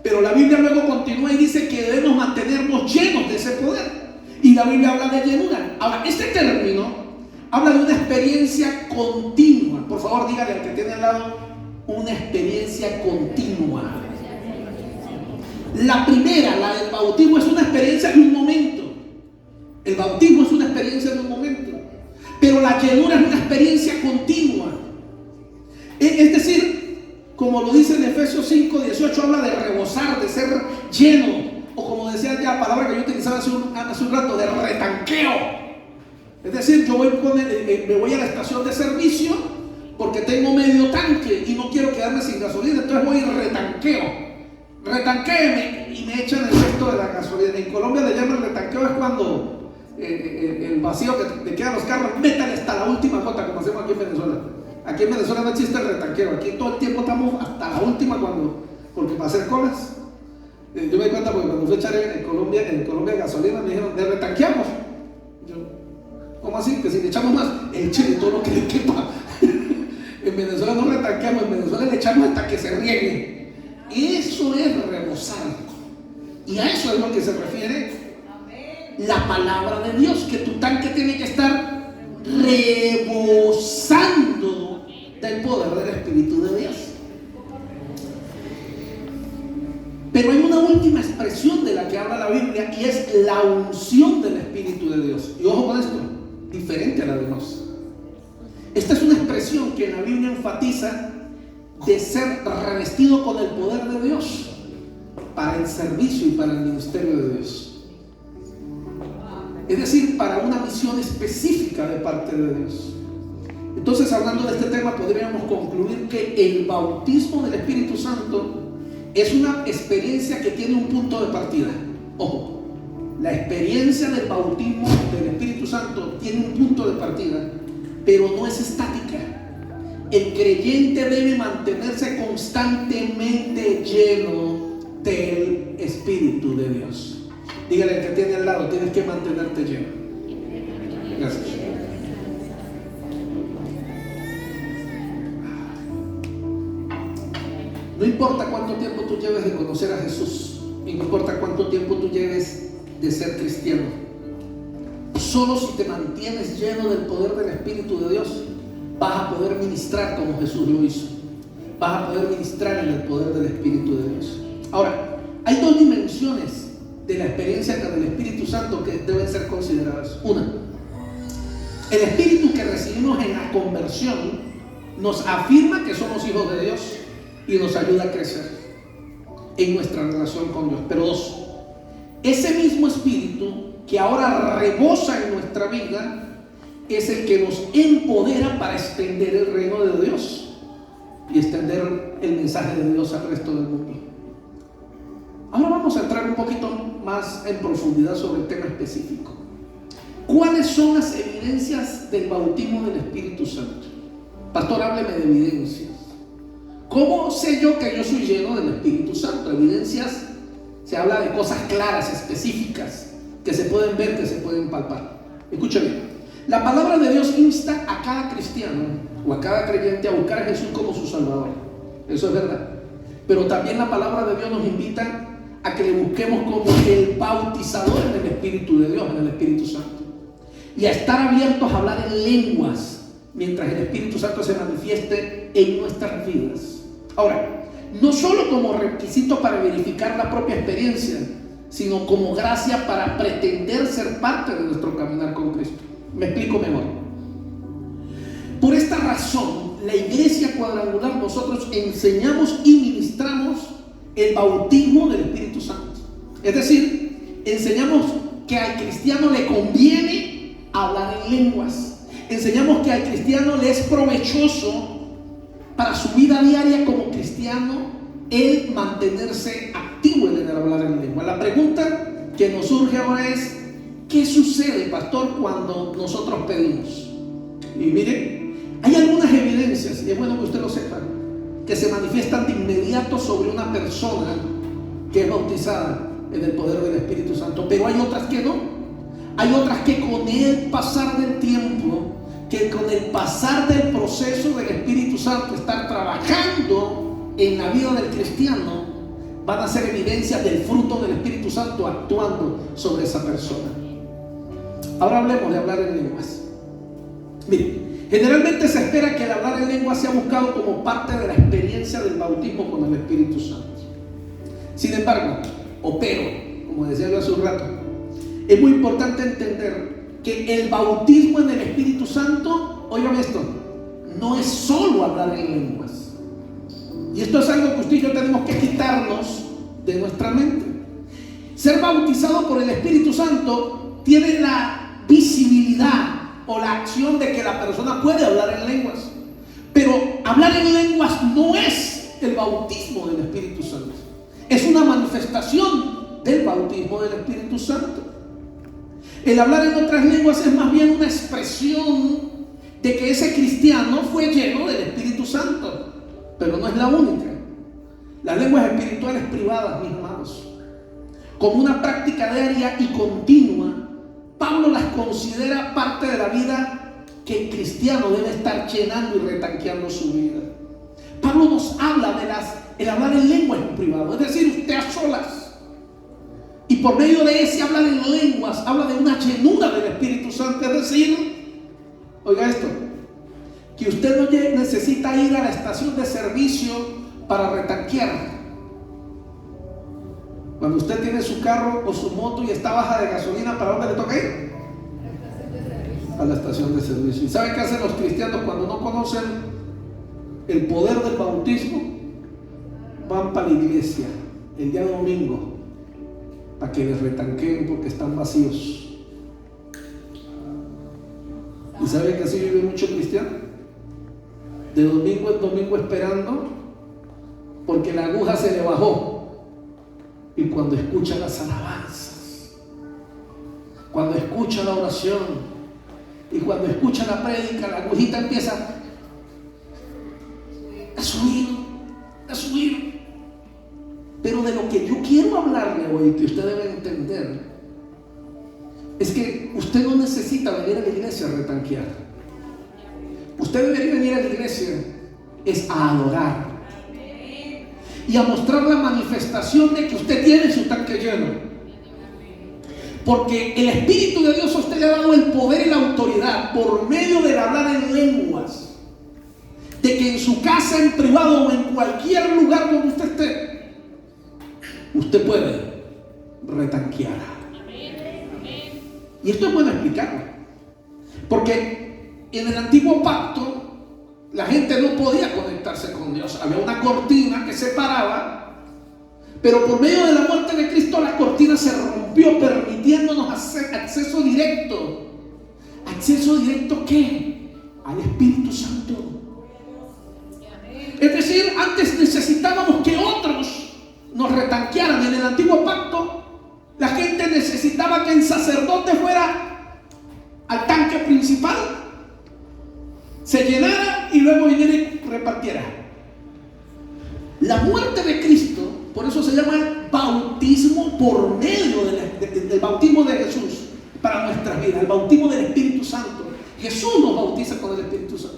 Pero la Biblia luego continúa y dice que debemos mantenernos llenos de ese poder. Y la Biblia habla de llenura. Ahora, este término habla de una experiencia continua. Por favor, dígale al que tiene al lado, una experiencia continua. La primera, la del bautismo, es una experiencia de un momento. El bautismo es una experiencia de un momento. Pero la llenura es una experiencia continua. Es decir, como como lo dice en Efesios 5:18, habla de rebosar, de ser lleno, o como decía ya, palabra que yo utilizaba hace un rato, de retanqueo. Es decir, yo me voy a la estación de servicio porque tengo medio tanque y no quiero quedarme sin gasolina, entonces voy y retanquéeme y me echan el resto de la gasolina. En Colombia le llaman retanqueo, es cuando el vacío que le quedan los carros, métanle hasta la última gota, como hacemos aquí en Venezuela. Aquí en Venezuela no existe el retanqueo, aquí todo el tiempo estamos hasta la última porque para hacer colas. Yo me di cuenta porque cuando fui a echar en Colombia gasolina me dijeron, ¿le retanqueamos? Yo, ¿cómo así? Que si le echamos más, échale todo lo que le quepa. En Venezuela no retanqueamos, en Venezuela le echamos hasta que se riegue. Eso es rebosar. Y a eso es lo que se refiere la palabra de Dios, que tu tanque tiene que estar rebosando del poder del Espíritu de Dios. Pero hay una última expresión de la que habla la Biblia y es la unción del Espíritu de Dios. Y ojo con esto, diferente a la de Dios. Esta es una expresión que en la Biblia enfatiza de ser revestido con el poder de Dios para el servicio y para el ministerio de Dios. Es decir, para una misión específica de parte de Dios. Entonces, hablando de este tema, podríamos concluir que el bautismo del Espíritu Santo es una experiencia que tiene un punto de partida. Ojo, la experiencia del bautismo del Espíritu Santo tiene un punto de partida, pero no es estática. El creyente debe mantenerse constantemente lleno del Espíritu de Dios. Dígale al que tiene al lado, tienes que mantenerte lleno. Gracias. No importa cuánto tiempo tú lleves de conocer a Jesús, y no importa cuánto tiempo tú lleves de ser cristiano, solo si te mantienes lleno del poder del Espíritu de Dios, vas a poder ministrar como Jesús lo hizo. Vas a poder ministrar en el poder del Espíritu de Dios. Ahora, hay dos dimensiones de la experiencia con el Espíritu Santo que deben ser consideradas. Una, el Espíritu que recibimos en la conversión nos afirma que somos hijos de Dios y nos ayuda a crecer en nuestra relación con Dios. Pero dos, ese mismo Espíritu que ahora rebosa en nuestra vida es el que nos empodera para extender el reino de Dios y extender el mensaje de Dios al resto del mundo. Ahora vamos a entrar un poquito más en profundidad sobre el tema específico. ¿Cuáles son las evidencias del bautismo del Espíritu Santo? Pastor, hábleme de evidencias. ¿Cómo sé yo que yo soy lleno del Espíritu Santo? Evidencias, se habla de cosas claras, específicas, que se pueden ver, que se pueden palpar. Escucha bien. La palabra de Dios insta a cada cristiano o a cada creyente a buscar a Jesús como su Salvador. Eso es verdad. Pero también la palabra de Dios nos invita a que le busquemos como el bautizador en el Espíritu de Dios, en el Espíritu Santo. Y a estar abiertos a hablar en lenguas mientras el Espíritu Santo se manifieste en nuestras vidas. Ahora, no solo como requisito para verificar la propia experiencia, sino como gracia para pretender ser parte de nuestro caminar con Cristo. Me explico mejor. Por esta razón, la Iglesia Cuadrangular, nosotros enseñamos y ministramos el bautismo del Espíritu Santo. Es decir, enseñamos que al cristiano le conviene hablar en lenguas. Enseñamos que al cristiano le es provechoso para su vida diaria como cristiano el mantenerse activo en el hablar en lengua. La pregunta que nos surge ahora es: ¿qué sucede, pastor, cuando nosotros pedimos? Y mire, hay algunas evidencias, y es bueno que usted lo sepa, que se manifiestan de inmediato sobre una persona que es bautizada en el poder del Espíritu Santo, pero hay otras que no. Hay otras que con el pasar del tiempo, que con el pasar del proceso del Espíritu Santo estar trabajando en la vida del cristiano, van a ser evidencias del fruto del Espíritu Santo actuando sobre esa persona. Ahora hablemos de hablar en lenguas. Mire, generalmente se espera que el hablar en lenguas sea buscado como parte de la experiencia del bautismo con el Espíritu Santo. Sin embargo, como decía yo hace un rato, es muy importante entender que el bautismo en el Espíritu Santo, oigan esto, no es solo hablar en lenguas. Y esto es algo que usted y yo tenemos que quitarnos de nuestra mente. Ser bautizado por el Espíritu Santo tiene la visibilidad o la acción de que la persona puede hablar en lenguas. Pero hablar en lenguas no es el bautismo del Espíritu Santo. Es una manifestación del bautismo del Espíritu Santo. El hablar en otras lenguas es más bien una expresión de que ese cristiano fue lleno del Espíritu Santo, pero no es la única. Las lenguas espirituales privadas, mis amados, como una práctica diaria y continua, Pablo las considera parte de la vida que el cristiano debe estar llenando y retanqueando su vida. Pablo nos habla de el hablar en lenguas en privado, es decir, usted a solas. Y por medio de ese hablar en lenguas, habla de una llenura del Espíritu Santo, es decir, oiga esto, que usted no necesita ir a la estación de servicio para retanquear. Cuando usted tiene su carro o su moto y está baja de gasolina, ¿para dónde le toca ir? A la estación de servicio. ¿Y sabe qué hacen los cristianos cuando no conocen el poder del bautismo? Van para la iglesia el día domingo para que les retanqueen porque están vacíos. ¿Y sabe que así vive mucho cristiano? De domingo en domingo esperando porque la aguja se le bajó. Y cuando escucha las alabanzas, cuando escucha la oración y cuando escucha la prédica, la agujita empieza a subir, a subir. Pero de lo que yo quiero hablarle hoy, que usted debe entender, es que usted no necesita venir a la iglesia a retanquear. Usted debería venir a la iglesia es a adorar y a mostrar la manifestación de que usted tiene su tanque lleno. Porque el Espíritu de Dios a usted le ha dado el poder y la autoridad por medio del hablar en lenguas, de que en su casa, en privado o en cualquier lugar donde usted esté, usted puede retanquear. Y esto es bueno explicarlo, porque en el antiguo pacto la gente no podía conectarse con Dios. Había una cortina que separaba, pero por medio de la muerte de Cristo la cortina se rompió, permitiéndonos hacer acceso directo. ¿Acceso directo qué? Al Espíritu Santo. Es decir, antes necesitábamos que otros nos retanquearan. En el antiguo pacto la gente necesitaba que el sacerdote fuera al tanque principal, se llenara y luego viniera y repartiera. La muerte de Cristo, por eso se llama el bautismo por medio del bautismo de Jesús para nuestras vidas, el bautismo del Espíritu Santo. Jesús nos bautiza con el Espíritu Santo.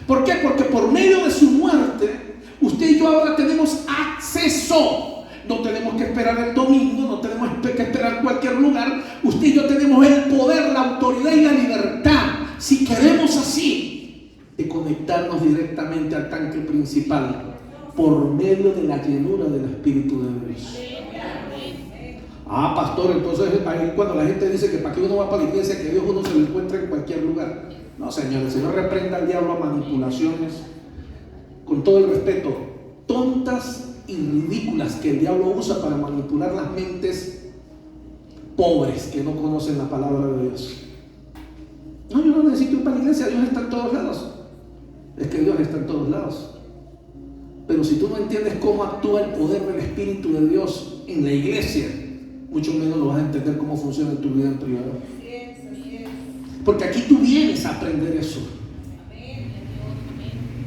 ¿Por qué? Porque por medio de su muerte, usted y yo ahora tenemos acceso. No tenemos que esperar el domingo, no tenemos que esperar cualquier lugar. Usted y yo tenemos el poder, la autoridad y la libertad, si queremos así, de conectarnos directamente al tanque principal por medio de la llenura del Espíritu de Dios. Ah, pastor, entonces ahí cuando la gente dice que para qué uno va para la iglesia, que Dios uno se lo encuentra en cualquier lugar. No, señor, el Señor reprenda al diablo a manipulaciones, con todo el respeto, tontas y ridículas que el diablo usa para manipular las mentes pobres que no conocen la palabra de Dios. No, yo no necesito ir para la iglesia, Dios está en todos lados. Es que Dios está en todos lados. Pero si tú no entiendes cómo actúa el poder del Espíritu de Dios en la iglesia, mucho menos lo vas a entender cómo funciona en tu vida en privado. Porque aquí tú vienes a aprender eso.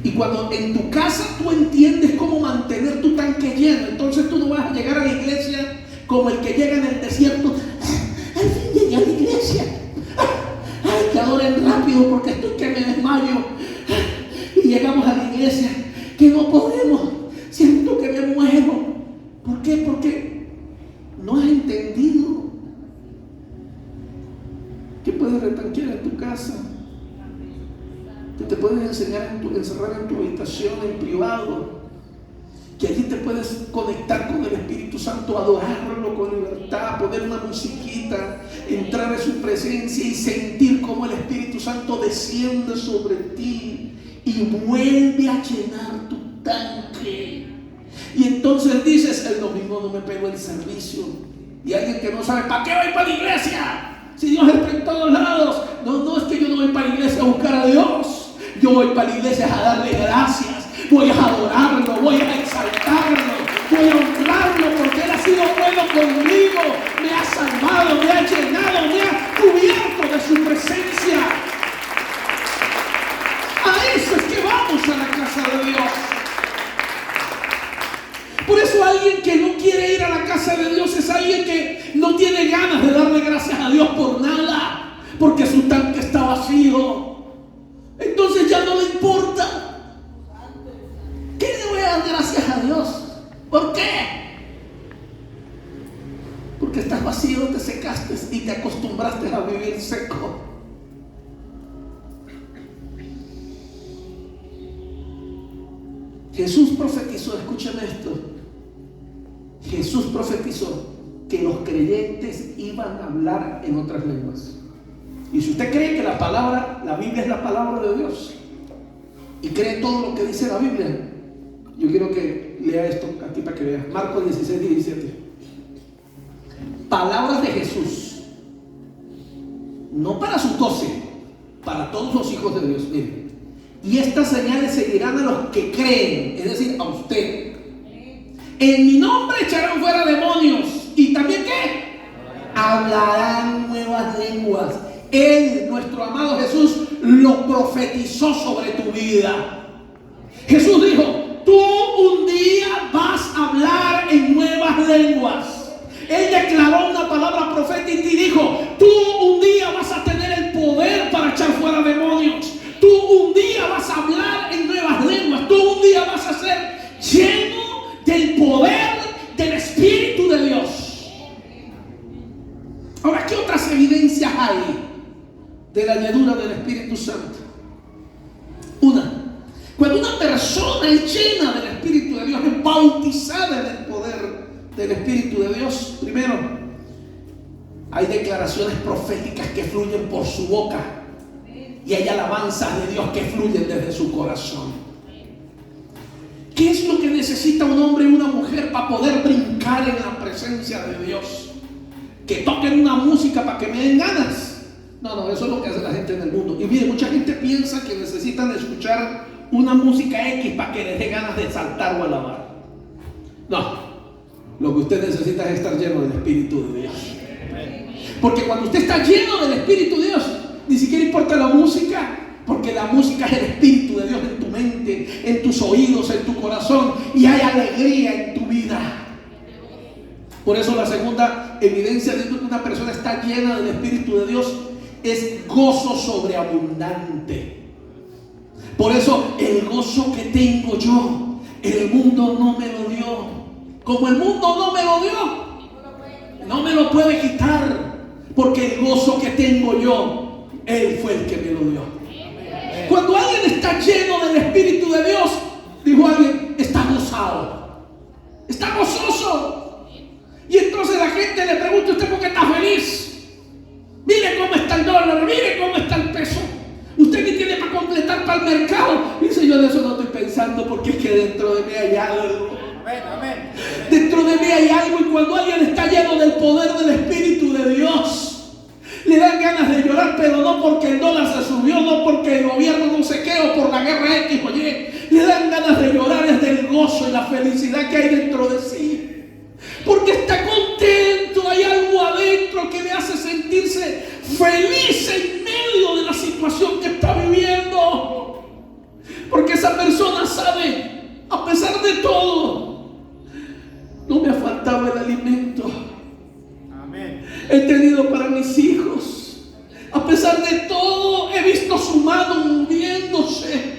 Y cuando en tu casa tú entiendes cómo mantener tu tanque lleno, entonces tú no vas a llegar a la iglesia como el que llega en el desierto. Al fin llegué a la iglesia. Ay, que adoren rápido porque estoy que me desmayo. Y llegamos a la iglesia que no podemos. Siento que me muero. ¿Por qué? Porque no has entendido que puedes retanquear en tu casa, que te puedes encerrar en tu habitación en privado, que allí te puedes conectar con el Espíritu Santo, adorarlo con libertad, poner una musiquita, entrar en su presencia y sentir cómo el Espíritu Santo desciende sobre ti y vuelve a llenar tu tanque. Y entonces dices, el domingo no me pego el servicio. Y alguien que no sabe, ¿para qué voy para la iglesia? Si Dios está en todos lados. No es que yo no voy para la iglesia a buscar a Dios. Yo voy para la iglesia a darle gracias. Voy a adorarlo, voy a exaltarlo, voy a honrarlo porque Él ha sido bueno conmigo. Me ha salvado, me ha llenado, me ha cubierto de su presencia. A eso es que vamos a la casa de Dios. Por eso alguien que no quiere ir a la casa de Dios es alguien que no tiene ganas de darle gracias a Dios por nada, porque su tanque está vacío. Entonces ya no le importa. ¿Qué le voy a dar gracias a Dios? ¿Por qué? Porque estás vacío, te secaste y te acostumbraste a vivir seco. Jesús profetizó, escúchame esto. Jesús profetizó que los creyentes iban a hablar en otras lenguas. Y si usted cree que la Biblia es la palabra de Dios y cree todo lo que dice la Biblia, yo quiero que lea esto aquí para que vea. Marcos 16, 17. Palabras de Jesús, no para sus 12, para todos los hijos de Dios. Miren. Y estas señales seguirán a los que creen, es decir, a usted. En mi nombre echarán fuera demonios. ¿Y también qué? Hablarán nuevas lenguas. Él, nuestro amado Jesús, lo profetizó sobre tu vida. Jesús dijo, tú un día vas a hablar en nuevas lenguas. Él declaró una palabra profética y dijo, tú un día vas a tener el poder para echar fuera demonios. Tú un día vas a hablar en nuevas lenguas. Tú un día vas a ser lleno del poder del Espíritu de Dios. Ahora, ¿qué otras evidencias hay de la llenura del Espíritu Santo? Cuando una persona es llena del Espíritu de Dios, es bautizada en el poder del Espíritu de Dios, primero, hay declaraciones proféticas que fluyen por su boca y hay alabanzas de Dios que fluyen desde su corazón. ¿Qué es lo que necesita un hombre y una mujer para poder brincar en la presencia de Dios? Que toquen una música para que me den ganas. No, eso es lo que hace la gente en el mundo. Y mire, mucha gente piensa que necesitan escuchar una música X para que les dé ganas de saltar o alabar. No, lo que usted necesita es estar lleno del Espíritu de Dios. Porque cuando usted está lleno del Espíritu de Dios, ni siquiera importa la música, porque la música es el Espíritu de Dios en tu mente, en tus oídos, en tu corazón, y hay alegría en tu vida. Por eso la segunda evidencia de que una persona está llena del Espíritu de Dios es gozo sobreabundante. Por eso el gozo que tengo yo, el mundo no me lo dio. Como el mundo no me lo dio, no me lo puede quitar, porque el gozo que tengo yo, Él fue el que me lo dio. Cuando alguien está lleno del Espíritu de Dios, dijo alguien, está gozado, está gozoso. Y entonces la gente le pregunta, ¿usted por qué está feliz? Mire cómo está el dólar, mire cómo está el peso. ¿Usted qué tiene para completar para el mercado? Dice, yo de eso no estoy pensando, porque es que dentro de mí hay algo. Amén. Dentro de mí hay algo, y cuando alguien está lleno del poder del Espíritu de Dios, le dan ganas de llorar, pero no porque el dólar se subió, no porque el gobierno no se qué, o por la guerra X o Y. Le dan ganas de llorar es del gozo y la felicidad que hay dentro de sí. Porque está contento, hay algo adentro que le hace sentirse feliz en medio de la situación que está viviendo. Porque esa persona sabe, a pesar de todo, no me ha faltado el alimento. Amén. He tenido para mis hijos. A pesar de todo, he visto su mano moviéndose.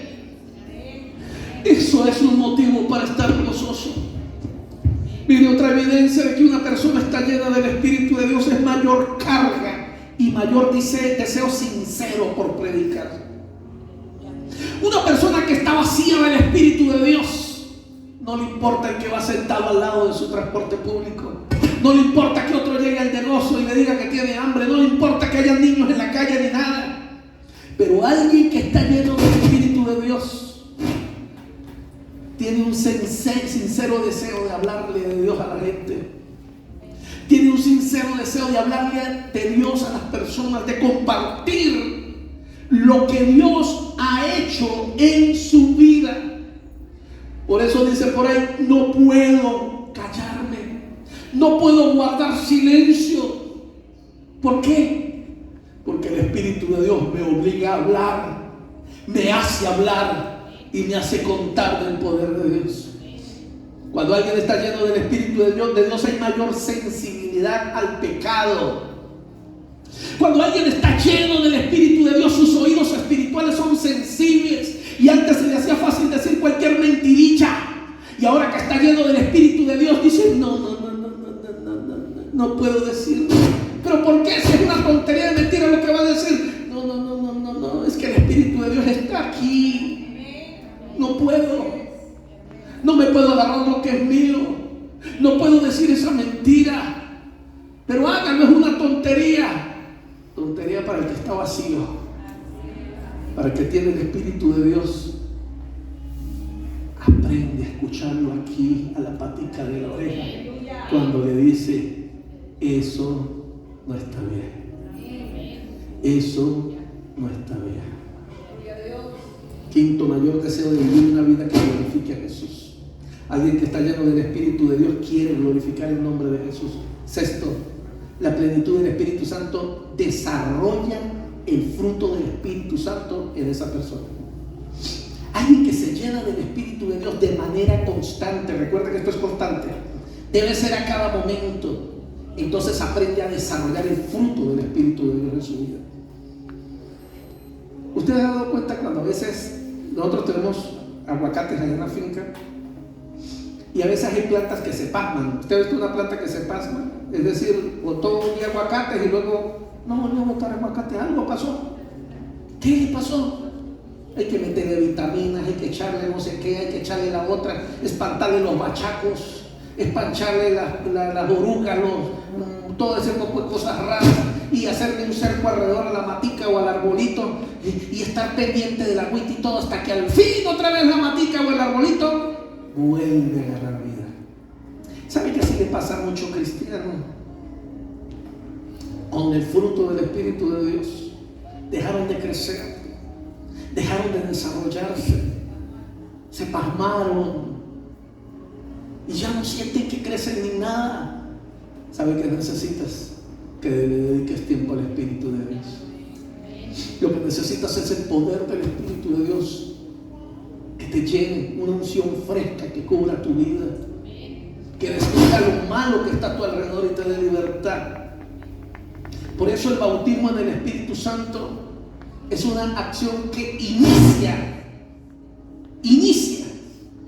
Eso es un motivo para estar gozoso. Mire, otra evidencia de que una persona está llena del Espíritu de Dios es mayor carga y mayor deseo sincero por predicar. Una persona que está vacía del Espíritu de Dios, no le importa el que va sentado al lado de su transporte público, no le importa que otro llegue al negocio y le diga que tiene hambre, no le importa que haya niños en la calle ni nada. Pero alguien que está lleno del Espíritu de Dios tiene un sincero deseo de hablarle de Dios a la gente. Tiene un sincero deseo de hablarle de Dios a las personas, de compartir lo que Dios ha hecho en su vida. Por eso dice por ahí, no puedo callarme, no puedo guardar silencio. ¿Por qué? Porque el Espíritu de Dios me obliga a hablar, me hace hablar y me hace contar del poder de Dios. Cuando alguien está lleno del Espíritu de Dios hay mayor sensibilidad al pecado. Cuando alguien está lleno del Espíritu de Dios, sus oídos espirituales son sensibles. Y antes se le hacía fácil decir cualquier mentirilla. Y ahora que está lleno del Espíritu de Dios, dice, no puedo decir. ¿Pero por qué? Si es una tontería de mentira lo que va a decir. No, es que el Espíritu de Dios está aquí. No puedo. No me puedo agarrar lo que es mío. No puedo decir esa mentira. Pero háganlo, es una tontería. Tontería para el que está vacío. Para el que tiene el Espíritu de Dios. Aprende a escucharlo aquí, a la patica de la oreja. Cuando le dice, eso no está bien. Eso no está bien. Quinto, mayor deseo de vivir una vida que glorifique a Jesús. Alguien que está lleno del Espíritu de Dios quiere glorificar el nombre de Jesús. Sexto, la plenitud del Espíritu Santo desarrolla el fruto del Espíritu Santo en esa persona. Alguien que se llena del Espíritu de Dios de manera constante, recuerda que esto es constante, debe ser a cada momento. Entonces aprende a desarrollar el fruto del Espíritu de Dios en su vida. ¿Usted ha dado cuenta cuando a veces nosotros tenemos aguacates allá en la finca y a veces hay plantas que se pasman? ¿Usted ha visto una planta que se pasma? Es decir, botó un día aguacates y luego no volvió a botar aguacate. Algo pasó. ¿Qué le pasó? Hay que meterle vitaminas, hay que echarle no sé qué, hay que echarle la otra, espantarle los bachacos, espancharle las orugas, todo ese poco de cosas raras, y hacerle un cerco alrededor a la matica o al arbolito y estar pendiente del agüita y todo hasta que al fin otra vez la matica o el arbolito vuelve a agarrar vida. ¿Sabe que así le pasa a muchos cristianos? Con el fruto del Espíritu de Dios dejaron de crecer, dejaron de desarrollarse, se pasmaron y ya no sienten que crecen ni nada. ¿Sabe qué necesitas? Que le dediques tiempo al Espíritu de Dios. Lo que necesitas es el poder del Espíritu de Dios que te llene, una unción fresca que cubra tu vida, que destruya lo malo que está a tu alrededor y te dé libertad. Por eso el bautismo en el Espíritu Santo es una acción que inicia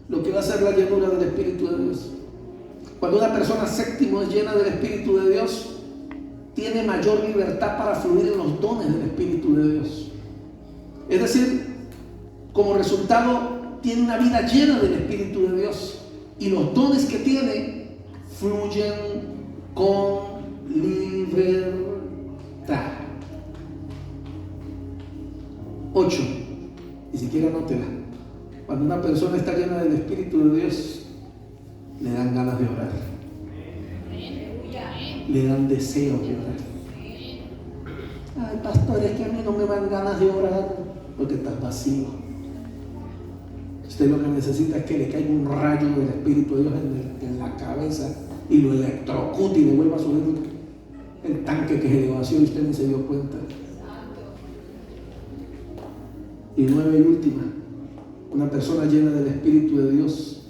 lo que va a ser la llenura del Espíritu de Dios. Cuando una persona séptimo es llena del Espíritu de Dios, tiene mayor libertad para fluir en los dones del Espíritu de Dios. Es decir, como resultado, tiene una vida llena del Espíritu de Dios y los dones que tiene fluyen con libertad. 8. Ni siquiera anótela. Cuando una persona está llena del Espíritu de Dios, le dan ganas de orar. Le dan deseo de orar. Ay, pastor, es que a mí no me dan ganas de orar porque estás vacío. Usted lo que necesita es que le caiga un rayo del Espíritu de Dios en la cabeza y lo electrocute y le vuelva a subir el tanque que se le vació y usted ni se dio cuenta. Y 9 y última, una persona llena del Espíritu de Dios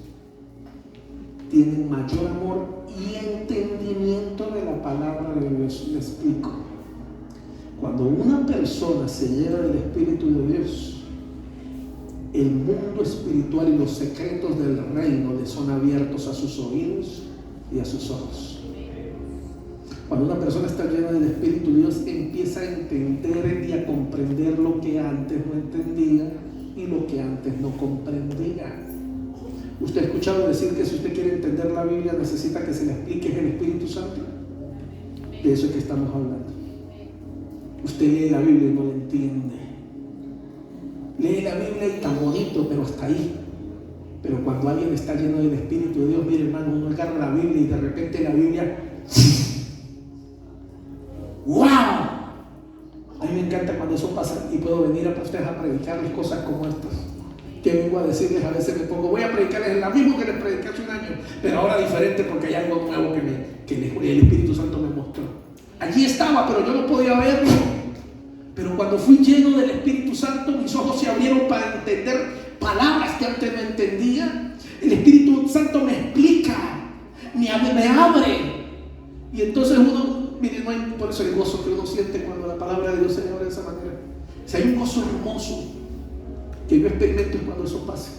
tiene mayor amor y entendimiento de la palabra de Dios. Le explico. Cuando una persona se llena del Espíritu de Dios, el mundo espiritual y los secretos del reino le son abiertos a sus oídos y a sus ojos. Cuando una persona está llena del Espíritu de Dios, empieza a entender y a comprender lo que antes no entendía y lo que antes no comprendía. ¿Usted ha escuchado decir que si usted quiere entender la Biblia necesita que se le explique el Espíritu Santo? De eso es que estamos hablando. Usted lee la Biblia y no la entiende. Lee la Biblia y está bonito, pero hasta ahí. Pero cuando alguien está lleno del Espíritu de Dios, mire hermano, uno agarra la Biblia y de repente la Biblia, ¡wow! A mí me encanta cuando eso pasa y puedo venir a ustedes a predicarles cosas como estas. Que vengo a decirles, a veces me pongo, voy a predicarles lo mismo que les prediqué hace un año, pero ahora diferente porque hay algo nuevo que el Espíritu Santo me mostró. Allí estaba, pero yo no podía verlo. Pero cuando fui lleno del Espíritu Santo, mis ojos se abrieron para entender palabras que antes no entendía. El Espíritu Santo me explica, me abre. Y entonces uno, mire, no hay por eso el gozo que uno siente cuando la palabra de Dios se abre de esa manera. Si hay un gozo hermoso que yo experimento cuando eso pasa.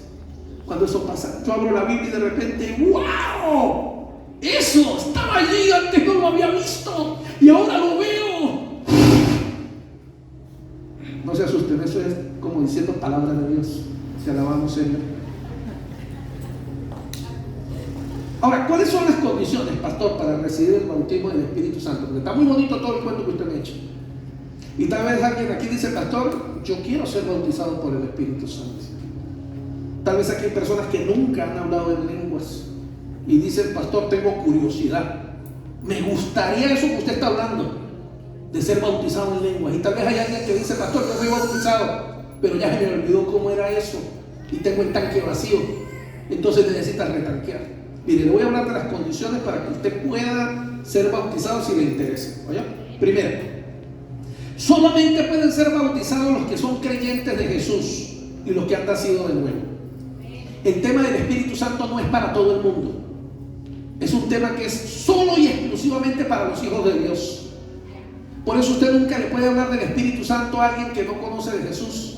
Cuando eso pasa, yo abro la Biblia y de repente, ¡wow! Eso estaba allí, antes no lo había visto y ahora lo veo. No se asusten, eso es como diciendo palabra de Dios. Te alabamos, Señor. Ahora, ¿cuáles son las condiciones, pastor, para recibir el bautismo del Espíritu Santo? Porque está muy bonito todo el cuento que usted me ha hecho. Y tal vez alguien aquí dice, pastor, yo quiero ser bautizado por el Espíritu Santo. Tal vez aquí hay personas que nunca han hablado en lenguas y dicen, pastor, tengo curiosidad. Me gustaría eso que usted está hablando, de ser bautizado en lenguas. Y tal vez hay alguien que dice, pastor, yo fui bautizado, pero ya se me olvidó cómo era eso y tengo el tanque vacío. Entonces necesita retanquear. Mire, le voy a hablar de las condiciones para que usted pueda ser bautizado si le interesa. ¿Oye? Primero, solamente pueden ser bautizados los que son creyentes de Jesús y los que han nacido de nuevo. El tema del Espíritu Santo no es para todo el mundo. Es un tema que es solo y exclusivamente para los hijos de Dios. Por eso usted nunca le puede hablar del Espíritu Santo a alguien que no conoce de Jesús.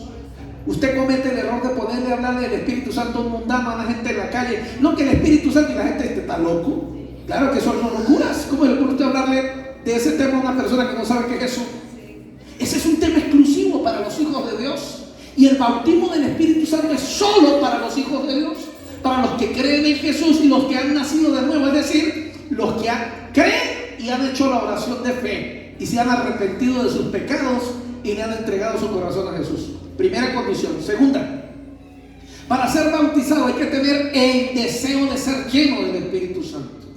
Usted comete el error de ponerle a hablar del Espíritu Santo a un mundano, a la gente en la calle. No, que el Espíritu Santo, y la gente está loco. Claro que son locuras. ¿Cómo le ocurre usted hablarle de ese tema a una persona que no sabe qué es eso? Ese es un tema exclusivo para los hijos de Dios. Y el bautismo del Espíritu Santo es solo para los hijos de Dios, para los que creen en Jesús y los que han nacido de nuevo, es decir, los que creen y han hecho la oración de fe y se han arrepentido de sus pecados y le han entregado su corazón a Jesús. Primera condición. Segunda, para ser bautizado hay que tener el deseo de ser lleno del Espíritu Santo.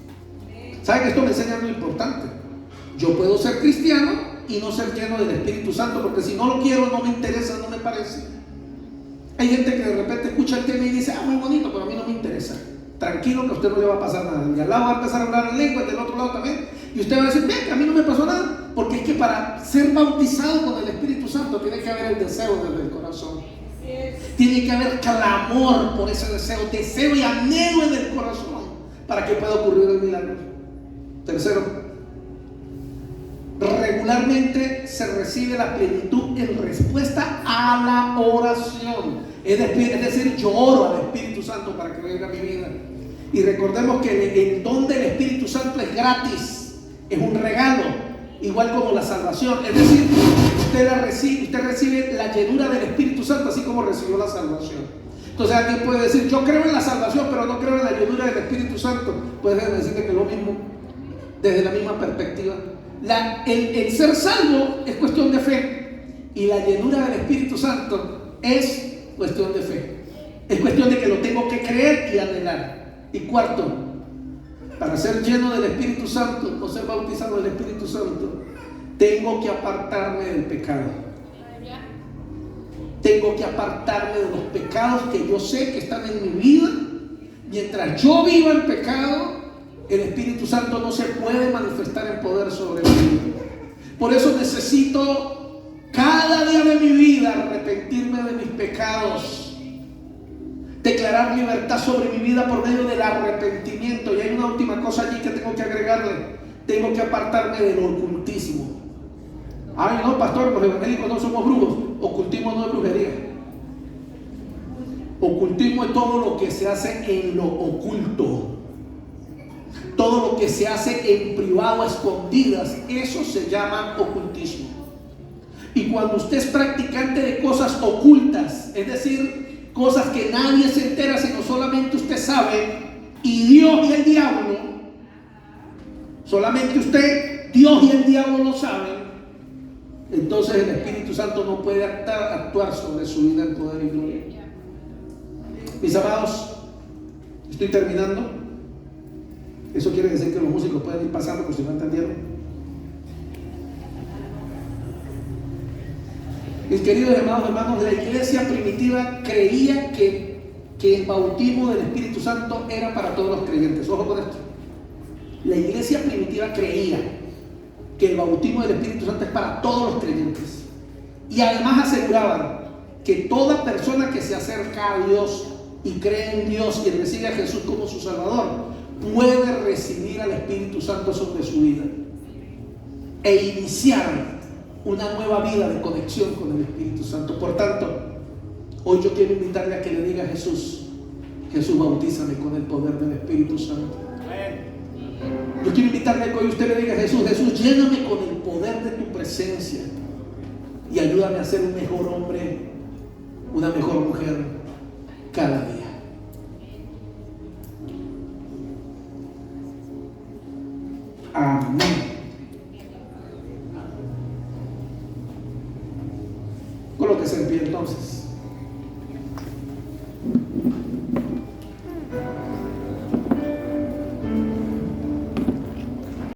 ¿Saben que esto me enseña algo importante? Yo puedo ser cristiano y no ser lleno del Espíritu Santo, porque si no lo quiero, no me interesa, no me parece. Hay gente que de repente escucha el tema y dice, muy bonito, pero a mí no me interesa. Tranquilo, que a usted no le va a pasar nada. Y al lado va a empezar a hablar en lengua, y del otro lado también. Y usted va a decir, que a mí no me pasó nada. Porque es que para ser bautizado con el Espíritu Santo tiene que haber el deseo desde el corazón. Tiene que haber clamor por ese deseo y anhelo en el corazón para que pueda ocurrir el milagro. Tercero, regularmente se recibe la plenitud en respuesta a la oración. Es decir, yo oro al Espíritu Santo para que venga a mi vida. Y recordemos que el don del Espíritu Santo es gratis, es un regalo, igual como la salvación. Es decir, usted recibe la llenura del Espíritu Santo así como recibió la salvación. Entonces alguien puede decir, yo creo en la salvación, pero no creo en la llenura del Espíritu Santo. Puede decirle que es lo mismo, desde la misma perspectiva. El ser salvo es cuestión de fe, y la llenura del Espíritu Santo es cuestión de fe. Es cuestión de que lo tengo que creer y anhelar. Y cuarto, para ser lleno del Espíritu Santo o ser bautizado del Espíritu Santo, tengo que apartarme del pecado. Tengo que apartarme de los pecados que yo sé que están en mi vida. Mientras yo viva en pecado, el Espíritu Santo no se puede manifestar en poder sobre mí. Por eso necesito cada día de mi vida arrepentirme de mis pecados, declarar libertad sobre mi vida por medio del arrepentimiento. Y hay una última cosa allí que tengo que agregarle: tengo que apartarme del ocultismo. Ay, no, pastor, los evangélicos no somos brujos. Ocultismo no es brujería. Ocultismo es todo lo que se hace en lo oculto. Todo lo que se hace en privado, a escondidas, eso se llama ocultismo. Y cuando usted es practicante de cosas ocultas, es decir, cosas que nadie se entera, sino solamente usted sabe, y Dios y el diablo, solamente usted, Dios y el diablo lo saben, entonces el Espíritu Santo no puede actuar sobre su vida en poder y gloria. Mis amados, Estoy terminando. Eso quiere decir que los músicos pueden ir pasando por si no entendieron. Mis queridos hermanos, la iglesia primitiva creía que el bautismo del Espíritu Santo era para todos los creyentes. Ojo con esto. La iglesia primitiva creía que el bautismo del Espíritu Santo es para todos los creyentes. Y además aseguraban que toda persona que se acerca a Dios y cree en Dios y recibe a Jesús como su Salvador, puede recibir al Espíritu Santo sobre su vida e iniciar una nueva vida de conexión con el Espíritu Santo. Por tanto, hoy yo quiero invitarle a que le diga a Jesús: Jesús, bautízame con el poder del Espíritu Santo. Yo quiero invitarle a que hoy usted le diga a Jesús: Jesús, lléname con el poder de tu presencia y ayúdame a ser un mejor hombre, una mejor mujer cada día. Amén. Colóquese en pie entonces.